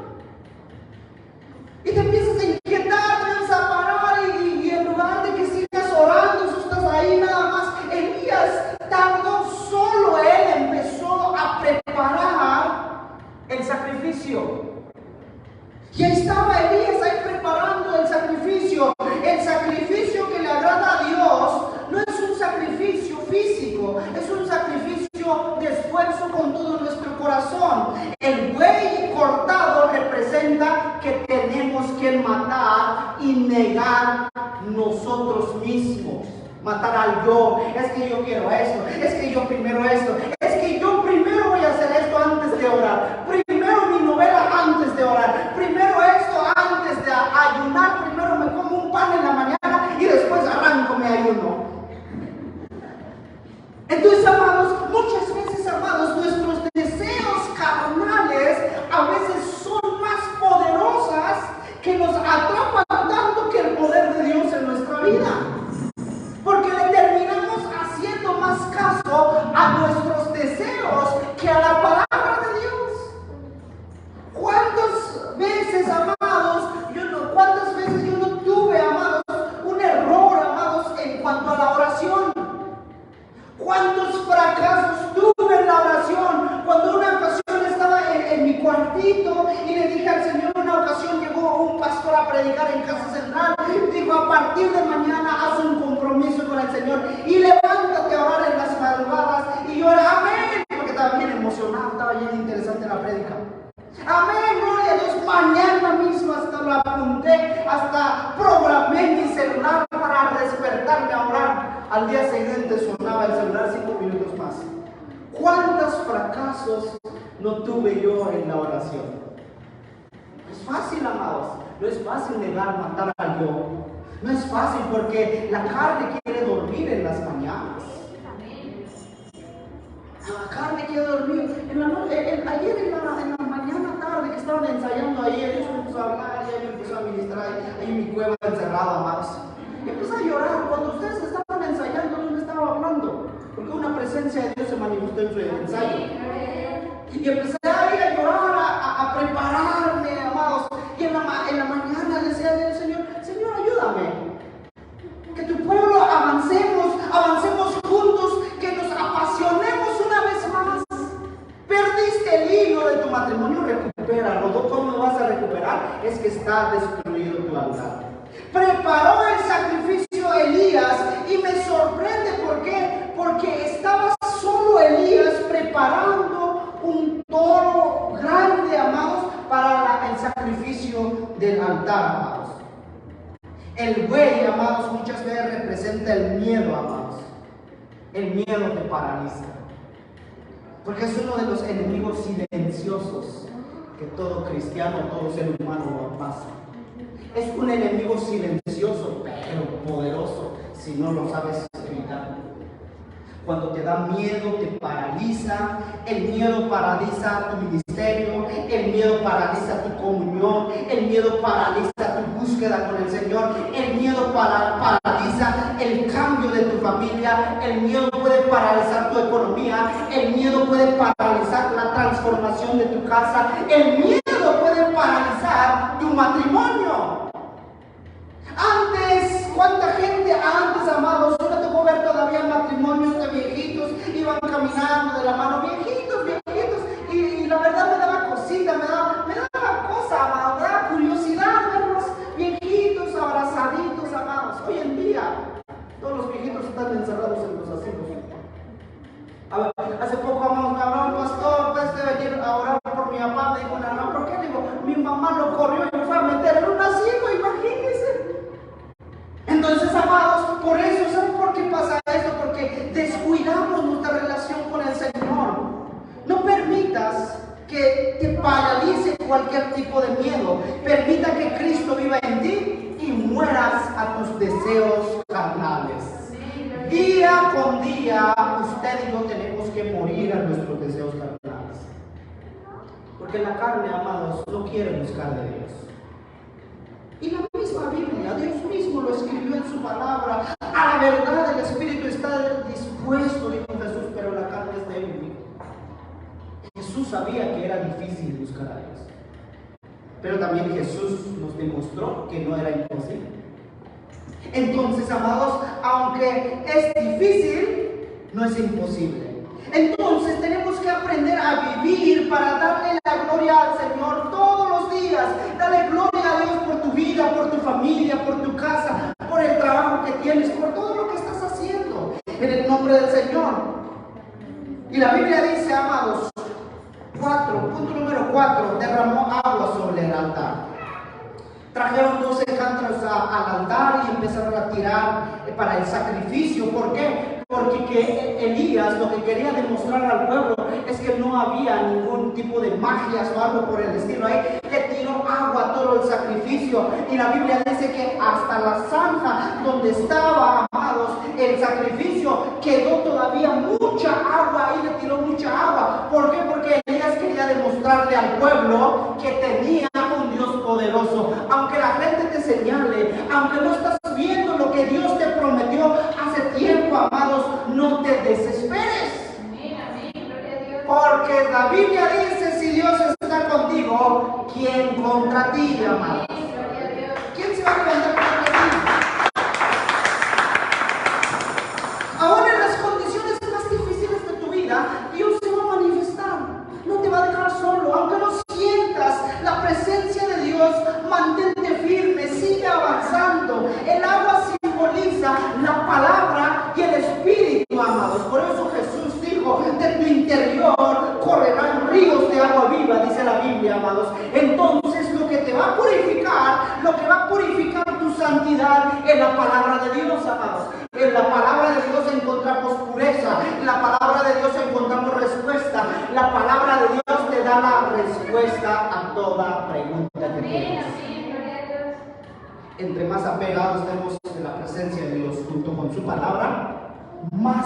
Y te empiezas a inquietar, te empiezas a parar. Y en lugar de que sigas orando, tú estás ahí nada más. Elías tardó solo. Él empezó a preparar el sacrificio. Y ahí estaba Elías ahí preparando el sacrificio. El sacrificio que le agrada a Dios no es un sacrificio físico, es un sacrificio de esfuerzo con todo nuestro corazón. El buey cortado representa que tenemos que matar y negar nosotros mismos. Matar al yo. Es que yo quiero esto, es que yo primero esto, es que yo primero voy a hacer esto antes de orar, primero mi novela antes de orar, primero esto antes de ayunar, primero me como un pan en la mañana y después arranco mi ayuno. Entonces, amados, muchas veces, amados, nuestros deseos carnales a veces son más poderosas que nos atrapan tanto que el poder de Dios en nuestra vida. Porque le terminamos haciendo más caso a nuestros deseos que a la palabra de Dios. ¿Cuántas veces, amados, yo no tuve, amados, un error, amados, en cuanto a la oración? ¿Cuántos fracasos tuve en la oración? Cuando una ocasión estaba en mi cuartito y le dije al Señor, una ocasión llegó un pastor a predicar en Casa Central, dijo, a partir de mañana haz un compromiso con el Señor y levántate a orar en las madrugadas. Y yo era, amén, porque estaba bien emocionado, estaba bien interesante la prédica. Amén, gloria a Dios. Mañana mismo hasta lo apunté, hasta programé mi celular para despertarme a orar. Al día siguiente sonaba el celular 5 minutos más. ¿Cuántos fracasos no tuve yo en la oración? No es fácil, amados. No es fácil negar, matar al yo. No es fácil porque la carne quiere dormir en las mañanas. La carne quiere dormir. Ayer en la mañana tarde que estaban ensayando ahí, Dios me empezó a hablar y me empezó a ministrar ahí en mi cueva encerrado, amados. Y empecé a llorar. Cuando ustedes estaban ensayando, yo me estaba hablando. Porque una presencia de Dios se manifestó en su ensayo. Y empecé ahí a llorar, a prepararme, amados. Y en la mañana le decía a Dios, Señor, ayúdame. Que tu pueblo avancemos juntos, que nos apasionemos una vez más. Perdiste el hilo de tu matrimonio, recupéralo. ¿Cómo lo vas a recuperar? Es que está destruido tu altar. Preparó el sacrificio Elías y me sorprende, ¿por qué? Porque estaba solo Elías preparando un toro grande, amados, para el sacrificio del altar, amados. El buey, amados, muchas veces representa el miedo, amados. El miedo te paraliza. Porque es uno de los enemigos silenciosos que todo cristiano, todo ser humano pasa. Es un enemigo silencioso, pero poderoso, si no lo sabes evitar. Cuando te da miedo, te paraliza. El miedo paraliza tu ministerio, el miedo paraliza tu comunión, el miedo paraliza tu búsqueda con el Señor, el miedo paraliza el cambio de tu familia, el miedo puede paralizar tu economía, el miedo puede paralizar la transformación de tu casa, el miedo puede paralizar tu matrimonio. Antes, ¿cuánta gente antes, amados? Yo me tocó ver todavía matrimonios de viejitos, iban caminando de la mano, viejitos, y la verdad me daba cosita, me daba cosa, amado, me daba curiosidad verlos viejitos, abrazaditos, amados. Hoy en día, todos los viejitos están encerrados en los asilos. A ver, hace poco, amados, me habló un pastor, pues de venir a orar por mi papá, me dijo, no, ¿por qué? Digo, mi mamá lo corrió y me fue a meter en un asilo, imagínense. Entonces, amados, por eso, ¿saben por qué pasa esto? Porque descuidamos nuestra relación con el Señor. No permitas que te paralice cualquier tipo de miedo. Permita que Cristo viva en ti y mueras a tus deseos día usted y yo tenemos que morir a nuestros deseos carnales. Porque la carne, amados, no quiere buscar de Dios. Y la misma Biblia, Dios mismo lo escribió en su palabra. A la verdad el Espíritu está dispuesto, dijo Jesús, pero la carne es débil. Jesús sabía que era difícil buscar a Dios. Pero también Jesús nos demostró que no era imposible. Entonces, amados, aunque es difícil, no es imposible. Entonces tenemos que aprender a vivir para darle la gloria al Señor todos los días. Dale gloria a Dios por tu vida, por tu familia, por tu casa, por el trabajo que tienes, por todo lo que estás haciendo, en el nombre del Señor. Y la Biblia dice, amados, punto número 4, derramó agua sobre el altar. Trajeron 12 cántaros al altar y empezaron a tirar para el sacrificio. ¿Por qué? Porque Elías lo que quería demostrar al pueblo es que no había ningún tipo de magias o algo por el estilo. Ahí le tiró agua a todo el sacrificio. Y la Biblia dice que hasta la zanja donde estaba, amados, el sacrificio, quedó todavía mucha agua. Ahí le tiró mucha agua. ¿Por qué? Porque Elías quería demostrarle al pueblo que tenía un Dios poderoso. Aunque la gente te señale, aunque no estás viendo lo que Dios te prometió hace tiempo, amados, no te desesperes. Porque la Biblia dice, si Dios está contigo, ¿quién contra ti, amados? ¿Quién se va a levantar contra ti? Ahora en las condiciones más difíciles de tu vida, Dios se va a manifestar. No te va a dejar solo, aunque no sientas la presencia de Dios, mantente firme, sigue avanzando. El agua simboliza la palabra y el Espíritu, amados. Por eso Jesús dijo, de tu interior correrán ríos de agua viva, dice la Biblia, amados. Entonces lo que te va a purificar, lo que va a purificar tu santidad es la palabra de Dios, amados. En la palabra de Dios encontramos pureza, en la palabra de Dios encontramos respuesta. La palabra de Dios te da la respuesta a toda pregunta que tienes. Entre más apegados estemos en la presencia de Dios junto con su palabra, más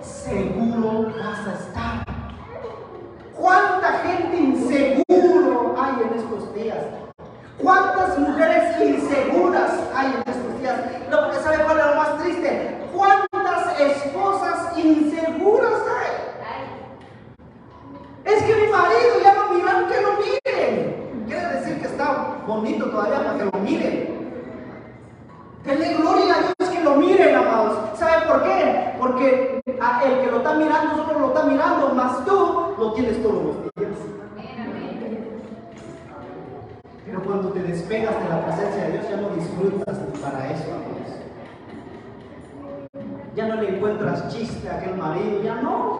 seguro vas a estar. ¿Cuánta gente inseguro hay en estos días? ¿Cuántas mujeres inseguras hay en estos días? Lo que sabe cuál es lo más triste. ¿Cuántas esposas inseguras hay? Es que mi marido ya lo miran, que lo miren. Quiere decir que está bonito todavía para que lo miren. Denle gloria a Dios que lo miren, amados. ¿Sabe por qué? Porque el que lo está mirando solo lo está mirando, más tú lo tienes todos los días. Pero cuando te despegas de la presencia de Dios, ya no disfrutas para eso, amados. Ya no le encuentras chiste a aquel marido, ya no.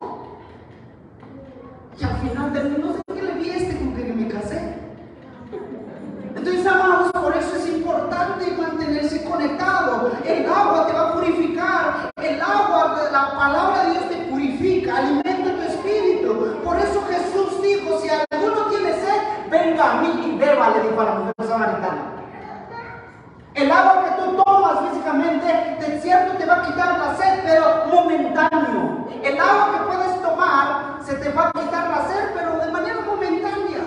Y al final terminó, no sé qué le vi con que me casé. Entonces, amados, por eso es importante mantenerse conectado. El agua te va a purificar. El agua, la palabra de Dios te purifica, alimenta tu espíritu. Por eso Jesús dijo, si alguno tiene sed, venga a mí y beba, le dijo a la mujer samaritana. El agua que tú tomas físicamente, de cierto te va a quitar la sed, pero momentáneo. El agua que puedes tomar, se te va a quitar la sed, pero de manera momentánea.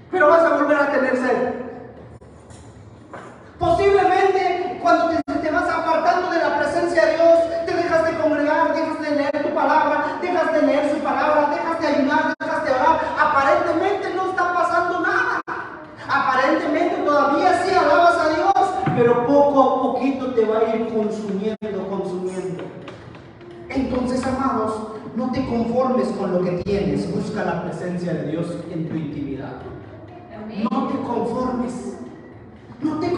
Pero vas a volver a tener sed. Posiblemente cuando te vas apartando de la presencia de Dios, te dejas de congregar, dejas de leer tu palabra, dejas de leer su palabra, dejas de ayunar, dejas de orar. Aparentemente no está pasando nada. Aparentemente todavía sí alabas a Dios, pero poco a poquito te va a ir consumiendo. Entonces, amados, no te conformes con lo que tienes. Busca la presencia de Dios en tu intimidad. No te conformes. No te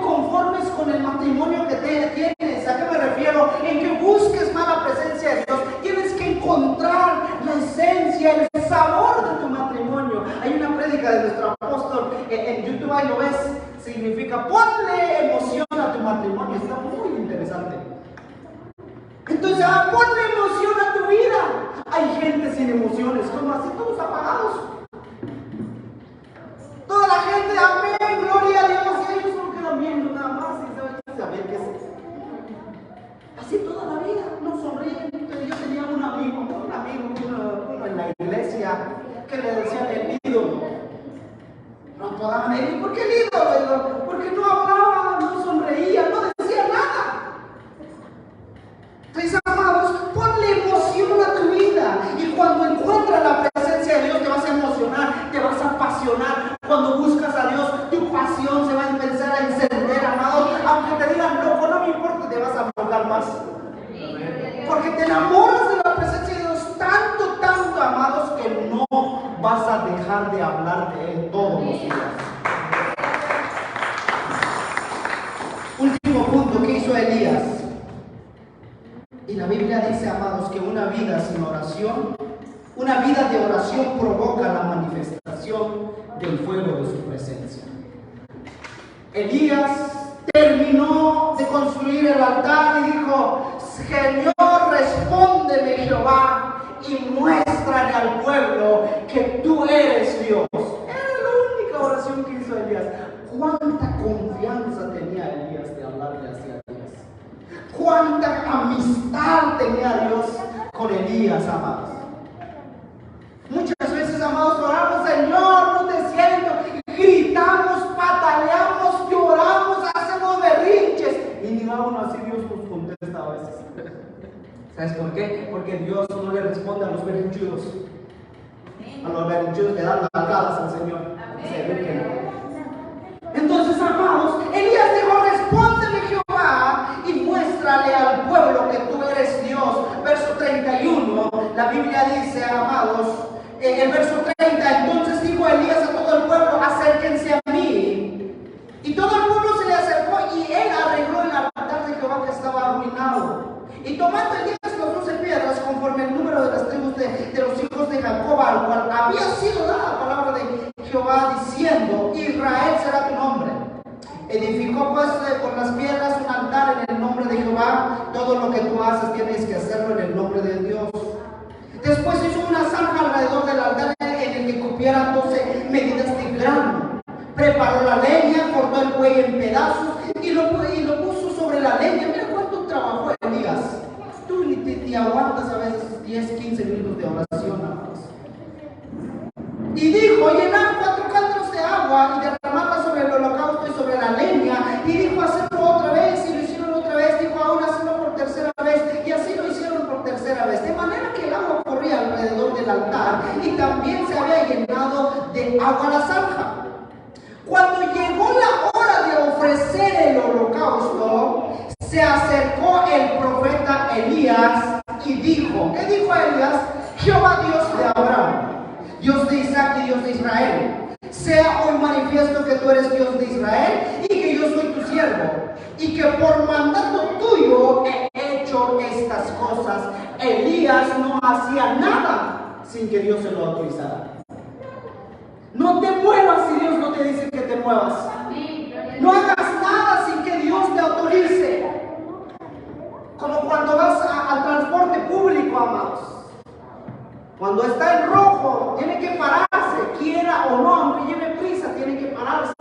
conformes con el matrimonio que tienes. ¿A qué me refiero? En que busques más la presencia de Dios. Tienes que encontrar la esencia, el sabor de tu matrimonio. Hay una prédica de nuestro apóstol en YouTube, ahí lo ves. Significa, ponle emoción a tu matrimonio. Está muy interesante. Entonces, ponle emoción a tu vida. Hay gente sin emociones, como así, todos apagados. Toda la gente, amén, gloria a Dios, y ellos solo quedan viendo nada más y saben qué es eso. Así toda que le decían el ídolo. No apodaban él. ¿Y por qué el ídolo? Porque no hablaba, no sonreía, no decía nada. Entonces, amados, ponle emoción a tu vida. Y cuando encuentras la presencia de Dios, te vas a emocionar, te vas a apasionar. Cuando buscas a Dios, tu pasión se va a empezar a encender, amados. Aunque te digan loco, no me importa, te vas a ahogar más. Porque te enamoras de la presencia de Dios tanto, amados, que no vas a dejar de hablar de Él todos los días. Último punto, ¿qué hizo Elías? Y la Biblia dice, amados, que una vida sin oración, una vida de oración provoca la manifestación del fuego de su presencia. Elías terminó de construir el altar y dijo: Señor, respóndeme, Jehová, y muéstrale al pueblo que tú eres Dios. Era la única oración que hizo Elías. ¿Cuánta confianza tenía Elías de hablarle hacia Dios? ¿Cuánta amistad tenía Dios con Elías, amados? Muchas veces, amados, oramos: Señor, no te siento. Gritamos, pataleamos, lloramos, hacemos berrinches. Y ni aún así Dios nos contesta a veces. ¿Sabes por qué? Porque Dios no le responde a los berrinchudos. A los berrinchudos le dan nalgadas al Señor. Se ve que no. Entonces, amados, Elías dijo: respóndeme, Jehová, y muéstrale al pueblo que tú eres Dios. Verso 31, la Biblia dice, amados, en el verso 30, entonces dijo Elías a todo el pueblo: acérquense a mí. Y todo el pueblo se le acercó, y él arregló el altar de Jehová que estaba arruinado. Y tomando Elías las 12 piedras, conforme el número de las tribus de los hijos de Jacob, al cual había sido dada la palabra de Jehová, diciendo: Israel será tu nombre. Edificó pues con las piedras un altar en el nombre de Jehová. Todo lo que tú haces tienes que hacerlo en el nombre de Dios. Después hizo una zanja alrededor del altar en el que cupieran 12 medidas de grano. Preparó la leña, cortó el buey en pedazos y lo puso sobre la leña. Mira cuánto trabajó Elías. Tú ni aguantas a veces 10, 15 minutos de oración, amados. Y dijo: llenad 4 cántaros de agua y derramadla sobre el holocausto y sobre la leña. Y dijo: hacerlo otra vez. Y lo hicieron otra vez. Dijo: aún hacerlo por tercera vez. Y así lo hicieron por tercera vez. De manera que el agua corría alrededor del altar, y también se había llenado de agua la zanja. Cuando llegó la hora de ofrecer el holocausto, se acercó el profeta Elías y dijo: ¿qué dijo Elías? Jehová, Dios de Abraham, Dios de Isaac y Dios de Israel, sea hoy manifiesto que tú eres Dios de Israel y que yo soy tu siervo, y que por mandato tuyo he hecho estas cosas. Elías no hacía nada sin que Dios se lo autorizara. No te muevas si Dios no te dice que te muevas. No hagas nada sin que Dios te autorice. Como cuando vas al transporte público, amados. Cuando está en rojo, tiene que pararse, quiera o no, aunque lleve prisa, tiene que pararse.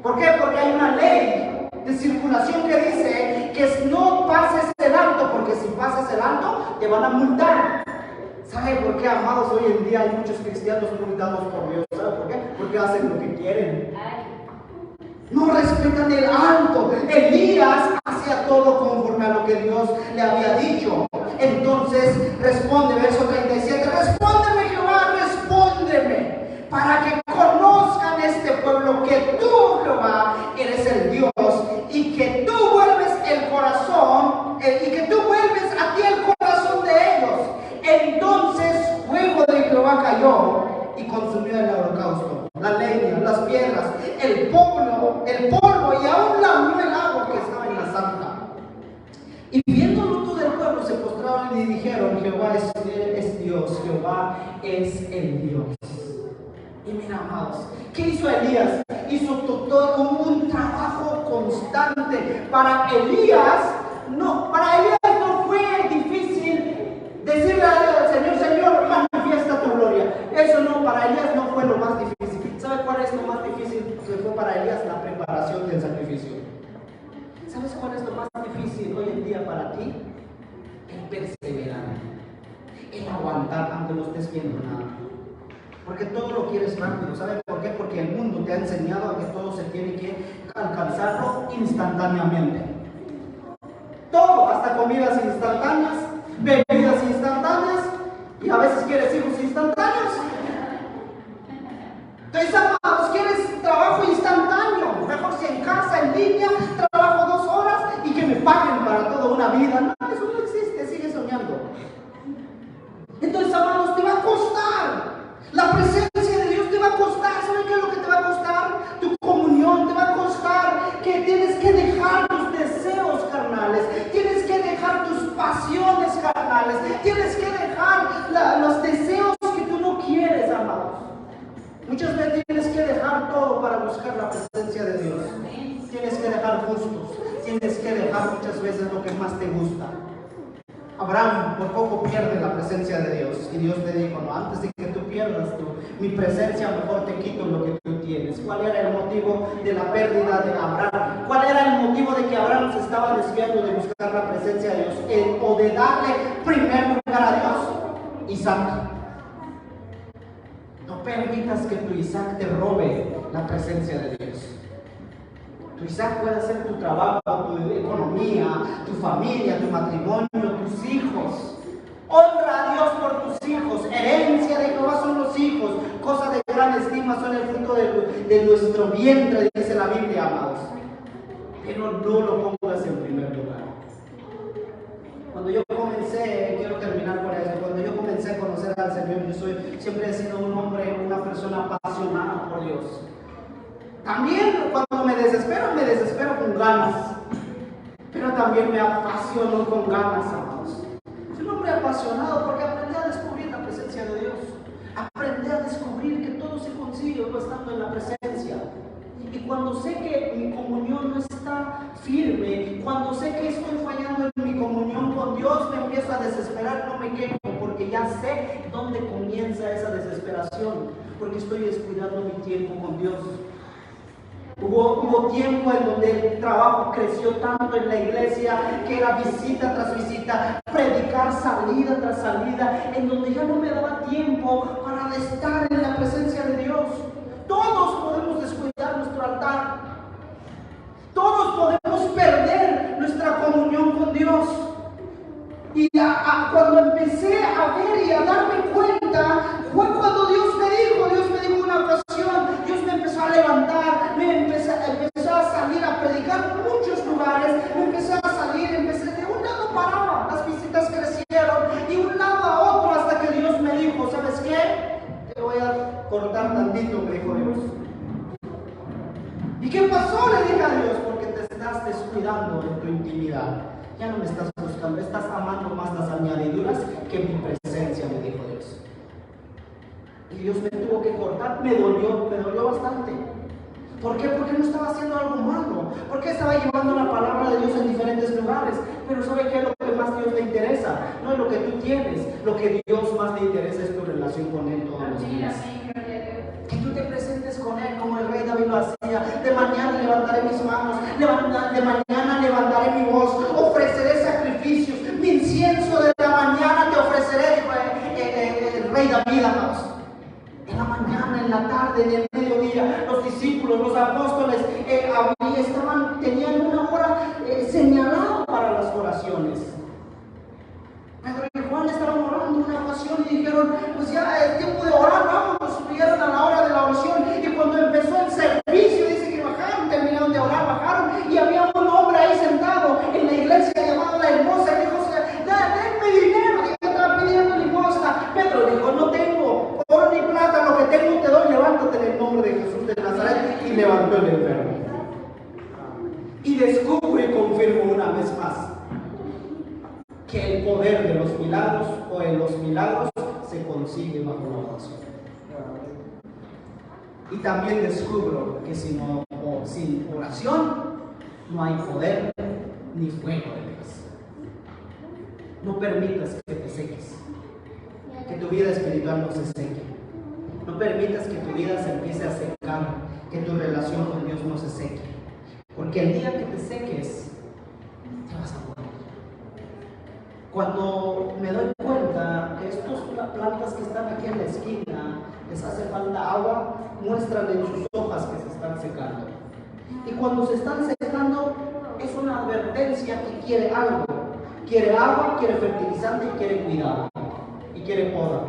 ¿Por qué? Porque hay una ley de circulación que dice que no pases el alto, porque si pasas el alto, te van a multar. ¿Sabe por qué, amados? Hoy en día hay muchos cristianos multados por Dios. ¿Sabe por qué? Porque hacen lo que quieren. No respetan el alto. Elías hacía todo conforme a lo que Dios le había dicho. Entonces responde, verso 37, respóndeme, Jehová, respóndeme, para que conozcan este pueblo que tú, Jehová, eres el Dios, y que tú vuelves el corazón, y que tú vuelves a ti el corazón de ellos. Entonces fuego de Jehová cayó y consumió el holocausto, la leña, las piedras, el polvo y aún lamió el agua que estaba en la zanja. Y viéndolo todo el pueblo se postraron y dijeron: Jehová es Dios, Jehová es el Dios. Y mira, amados, ¿qué hizo Elías? Hizo todo un trabajo constante. Para Elías no fue difícil decirle al Señor: Señor, manifiesta tu gloria. Eso no, para Elías no fue lo más difícil. ¿Sabe cuál es lo más difícil que fue para Elías? La preparación del sacrificio. ¿Sabes cuál es lo más difícil hoy en día para ti? El perseverar, el aguantar aunque no estés viendo nada. Porque todo lo quieres rápido. ¿Sabe por qué? Porque el mundo te ha enseñado a que todo se tiene que alcanzarlo instantáneamente. Todo, hasta comidas instantáneas, bebidas instantáneas, y a veces quieres hijos instantáneos. Entonces, amados, quieres trabajo instantáneo. Mejor si en casa, en línea, trabajo 2 horas y que me paguen para toda una vida. No, eso no existe, sigue soñando. Entonces, amados, te va a costar. La presencia de Dios te va a costar. ¿Saben qué es lo que te va a costar? Tu comunión te va a costar. Que tienes que dejar tus deseos carnales. Tienes que dejar tus pasiones carnales. Tienes que dejar los deseos que tú no quieres, amados. Muchas veces tienes que dejar todo para buscar la presencia de Dios. Tienes que dejar gustos. Tienes que dejar muchas veces lo que más te gusta. Abraham por poco pierde la presencia de Dios. Y Dios le dijo, no, antes de que tú pierdas mi presencia, mejor te quito lo que tú tienes. ¿Cuál era el motivo de la pérdida de Abraham? ¿Cuál era el motivo de que Abraham se estaba desviando de buscar la presencia de Dios? O de darle primer lugar a Dios. Isaac. No permitas que tu Isaac te robe la presencia de Dios. Tu Isaac puede ser tu trabajo, tu economía, tu familia, tu matrimonio, tus hijos. Honra a Dios por tus hijos. Herencia de Jehová son los hijos. Cosa de gran estima son el fruto de nuestro vientre, dice la Biblia, amados. Pero no lo pongas en primer lugar. Cuando yo comencé, quiero terminar por eso, cuando yo comencé a conocer al Señor, siempre he sido un hombre, una persona apasionada por Dios. También cuando me desespero con ganas, pero también me apasiono con ganas, amados. Soy un hombre apasionado porque aprendí a descubrir la presencia de Dios. Aprendí a descubrir que todo se consigue estando en la presencia. Y cuando sé que mi comunión no está firme, cuando sé que estoy fallando en mi comunión con Dios, me empiezo a desesperar, no me quejo, porque ya sé dónde comienza esa desesperación, porque estoy descuidando mi tiempo con Dios. Hubo tiempo en donde el trabajo creció tanto en la iglesia que era visita tras visita, predicar salida tras salida, en donde ya no me daba tiempo para estar en la presencia de Dios. Todos podemos descuidar nuestro altar. Todos podemos perder nuestra comunión con Dios. Y cuando empecé a ver y a darme cuenta, fue cuando Dios me dijo una ocasión, Dios me empezó a levantar, empezó a salir a predicar en muchos lugares, me empecé a salir, de un lado paraba, las visitas crecieron, y un lado a otro hasta que Dios me dijo, ¿sabes qué? Te voy a cortar tantito, me dijo Dios. ¿Y qué pasó? Le dije a Dios, porque te estás descuidando en tu intimidad. Ya no me estás buscando, estás amando más las añadiduras que mi presencia, me dijo Dios. Y Dios me tuvo que cortar, me dolió bastante. ¿Por qué? Porque no estaba haciendo algo malo. Porque estaba llevando la palabra de Dios en diferentes lugares. Pero ¿sabe qué es lo que más a Dios le interesa? No es lo que tú tienes. Lo que Dios más le interesa es tu relación con Él todos los días. Que tú te presentes con Él como el rey David lo hacía. De mañana levantaré mis manos, de mañana levantaré mi voz, ofreceré sacrificios, mi incienso de la mañana te ofreceré, el rey David, amados. En la mañana, en la tarde, en el mediodía, los discípulos, los apóstoles tenían una hora señalada para las oraciones. Pedro y Juan estaban orando en una ocasión y dijeron, pues ya es tiempo de orar, vamos, subieron a la hora de la oración. Y cuando empezó el servicio, dice que bajaron, terminaron de orar, bajaron, y había un hombre ahí sentado en la iglesia llamado La Hermosa, y dijo, denme dinero, y estaba pidiendo limosna. Pedro dijo, no tengo oro ni plata, lo que tengo te doy, levántate en el nombre de Jesús de Nazaret, y levantó el enfermo. Y descubro y confirmo una vez más que el poder de los milagros o en los milagros se consigue bajo la oración. Y también descubro que sin oración no hay poder ni fuego de Dios. No permitas que te seques, que tu vida espiritual no se seque. No permitas que tu vida se empiece a secar, que tu relación con Dios no se seque. Porque el día que te seques, te vas a morir. Cuando me doy cuenta que plantas que están aquí en la esquina, les hace falta agua, muéstrale sus hojas que se están secando. Y cuando se están secando, es una advertencia que quiere algo. Quiere agua, quiere fertilizante y quiere cuidado. Y quiere poda.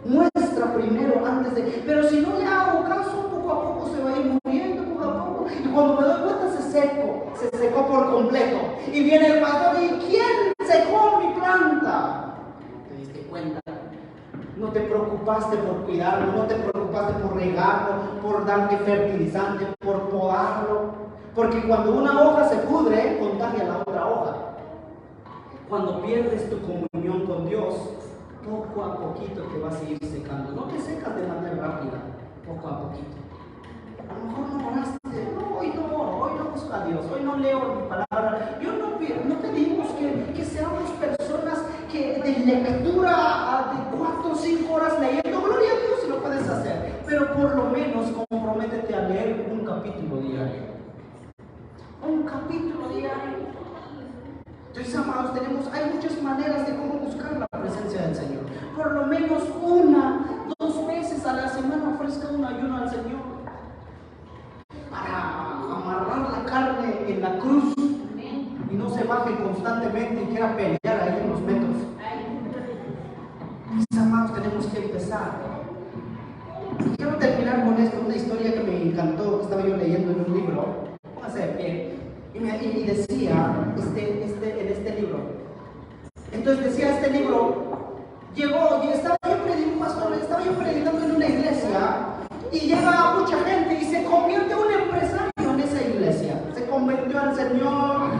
Muestra primero antes de... Pero si no le hago caso, poco a poco se va a ir muriendo, poco a poco. Y cuando me doy cuenta se secó por completo. Y viene el pastor y ¿quién secó mi planta? ¿Te diste cuenta? No te preocupaste por cuidarlo, no te preocupaste por regarlo, por darle fertilizante, por podarlo. Porque cuando una hoja se pudre, contagia la otra hoja. Cuando pierdes tu comunión con Dios, poco a poquito te vas a ir secando. No te secas de manera rápida, poco a poquito. A lo mejor no oraste, no, hoy no oro, hoy no busco a Dios, hoy no leo mi palabra. Yo no pedimos que seamos personas que de lectura de 4 o 5 horas leyendo, gloria a Dios si lo puedes hacer, pero por lo menos comprométete a leer un capítulo diario. Un capítulo diario. Entonces, amados, hay muchas maneras de cómo buscar la presencia del Señor. Por lo menos 1, 2 veces a la semana ofrezca un ayuno al Señor. Para amarrar la carne en la cruz y no se baje constantemente y quiera pelear ahí en los metros. Mis amados, tenemos que empezar. Y quiero terminar con esto, una historia que me encantó, que estaba yo leyendo en un libro. Póngase de pie. Y decía en este libro. Entonces decía este libro, estaba yo predicando en una iglesia y llega mucha gente y se convierte un empresario en esa iglesia. Se convirtió al Señor,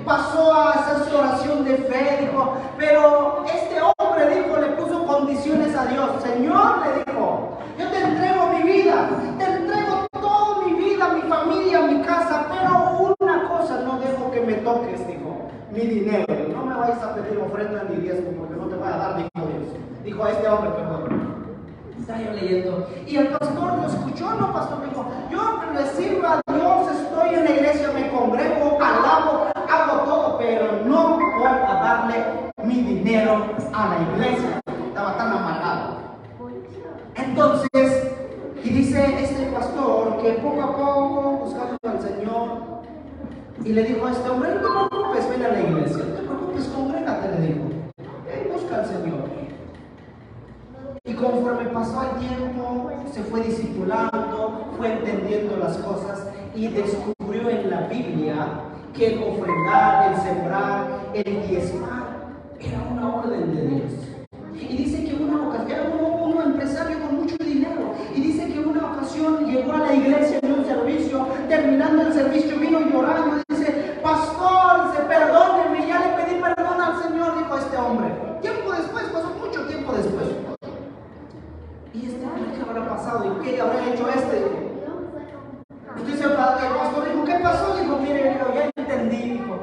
pasó a hacer su oración de fe, dijo, pero este hombre le puso condiciones a Dios. Señor, le dijo, yo te entrego mi vida, te entrego toda mi vida, mi familia, mi casa, pero una cosa no dejo que me toques, dijo, mi dinero. No me vayas a pedir ofrenda ni diezmo porque no te voy a dar, dijo Dios. Dijo a este hombre, perdón. Estaba yo leyendo. Y el pastor lo escuchó, no, pastor, dijo, yo le sirvo a Dios, estoy en la iglesia, me congrego, alabo, hago todo, pero no voy a darle mi dinero a la iglesia. Estaba tan amargado. Entonces, y dice este pastor que poco a poco buscando al Señor, y le dijo a este hombre, no te preocupes, ven a la iglesia, no te preocupes, congrégate, le dijo, busca al Señor. Y conforme pasó el tiempo, se fue discipulando, fue entendiendo las cosas y descubrió en la Biblia que el ofrendar, el sembrar, el diezmar era una orden de Dios. Y dice que una ocasión, era un empresario con mucho dinero, y dice que una ocasión llegó a la iglesia en un servicio, terminando el servicio vino llorando y dice, pastor, dice, perdóneme, ya le pedí perdón al Señor, dijo este hombre. Tiempo después, pasó mucho tiempo después. ¿Y este hombre qué habrá pasado? ¿Y qué habrá hecho este? Entonces el pastor dijo, ¿qué pasó? Dijo, mire, ya entendí, dijo.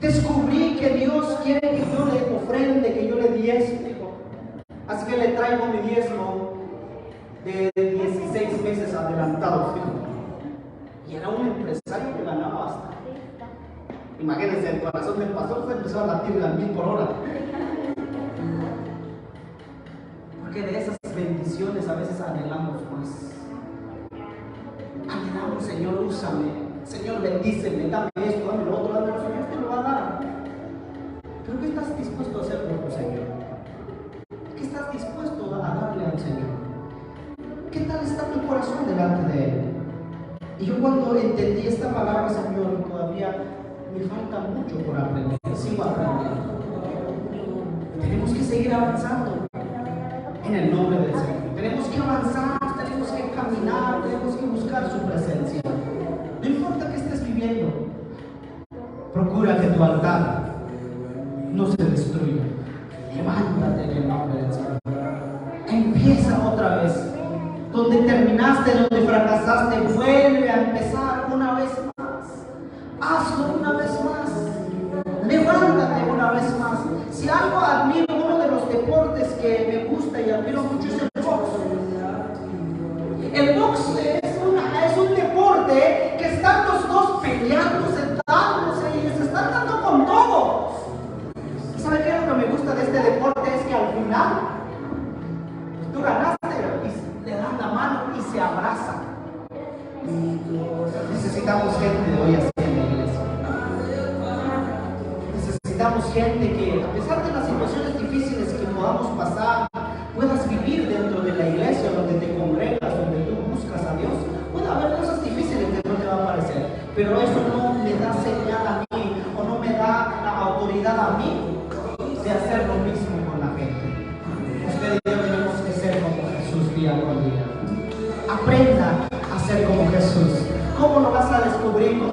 Descubrí que Dios quiere que yo le ofrende, que yo le diezme, dijo. Así que le traigo mi diezmo de 16 meses adelantados, dijo. Y era un empresario que ganaba hasta. Imagínense, el corazón del pastor se empezó a latir a 1000 por hora. Porque de esas bendiciones a veces anhelamos más. Anhelamos, Señor, úsame. Señor, bendíceme, dame esto, dame lo otro, dame lo otro. Señor, te lo va a dar. Pero ¿qué estás dispuesto a hacer por tu Señor? ¿Qué estás dispuesto a darle al Señor? ¿Qué tal está tu corazón delante de Él? Y yo cuando entendí esta palabra, Señor, todavía me falta mucho por aprender. Sigo aprendiendo. Tenemos que seguir avanzando en el nombre del Señor. Tenemos que avanzar, tenemos que caminar, tenemos que buscar su presencia. No importa que estés viviendo, procura que tu altar no se destruya. Levántate en el nombre del Señor. Empieza otra vez. Donde terminaste, donde fracasaste, vuelve a empezar una vez más. Hazlo una vez más. Levántate una vez más. Si algo admiro, uno de los deportes que me gusta y admiro mucho es el box. El box es un deporte que están los dos peleando, sentándose y se están dando con todo. ¿Sabe qué es lo que me gusta de este deporte? Es que al comunal. Pues tú ganaste y le dan la mano y se abrazan. Necesitamos gente de hoy así en la iglesia. Necesitamos gente que, a pesar de las situaciones difíciles que podamos pasar, puedas vivir dentro de la iglesia donde te congregas, donde tú buscas a Dios. Puede haber cosas difíciles que no te va a parecer, pero eso no me da señal a mí o no me da la autoridad a mí de hacer lo mismo con la gente. Usted y yo tenemos que ser como Jesús día por día. Aprenda a ser como Jesús. ¿Cómo lo vas a descubrir?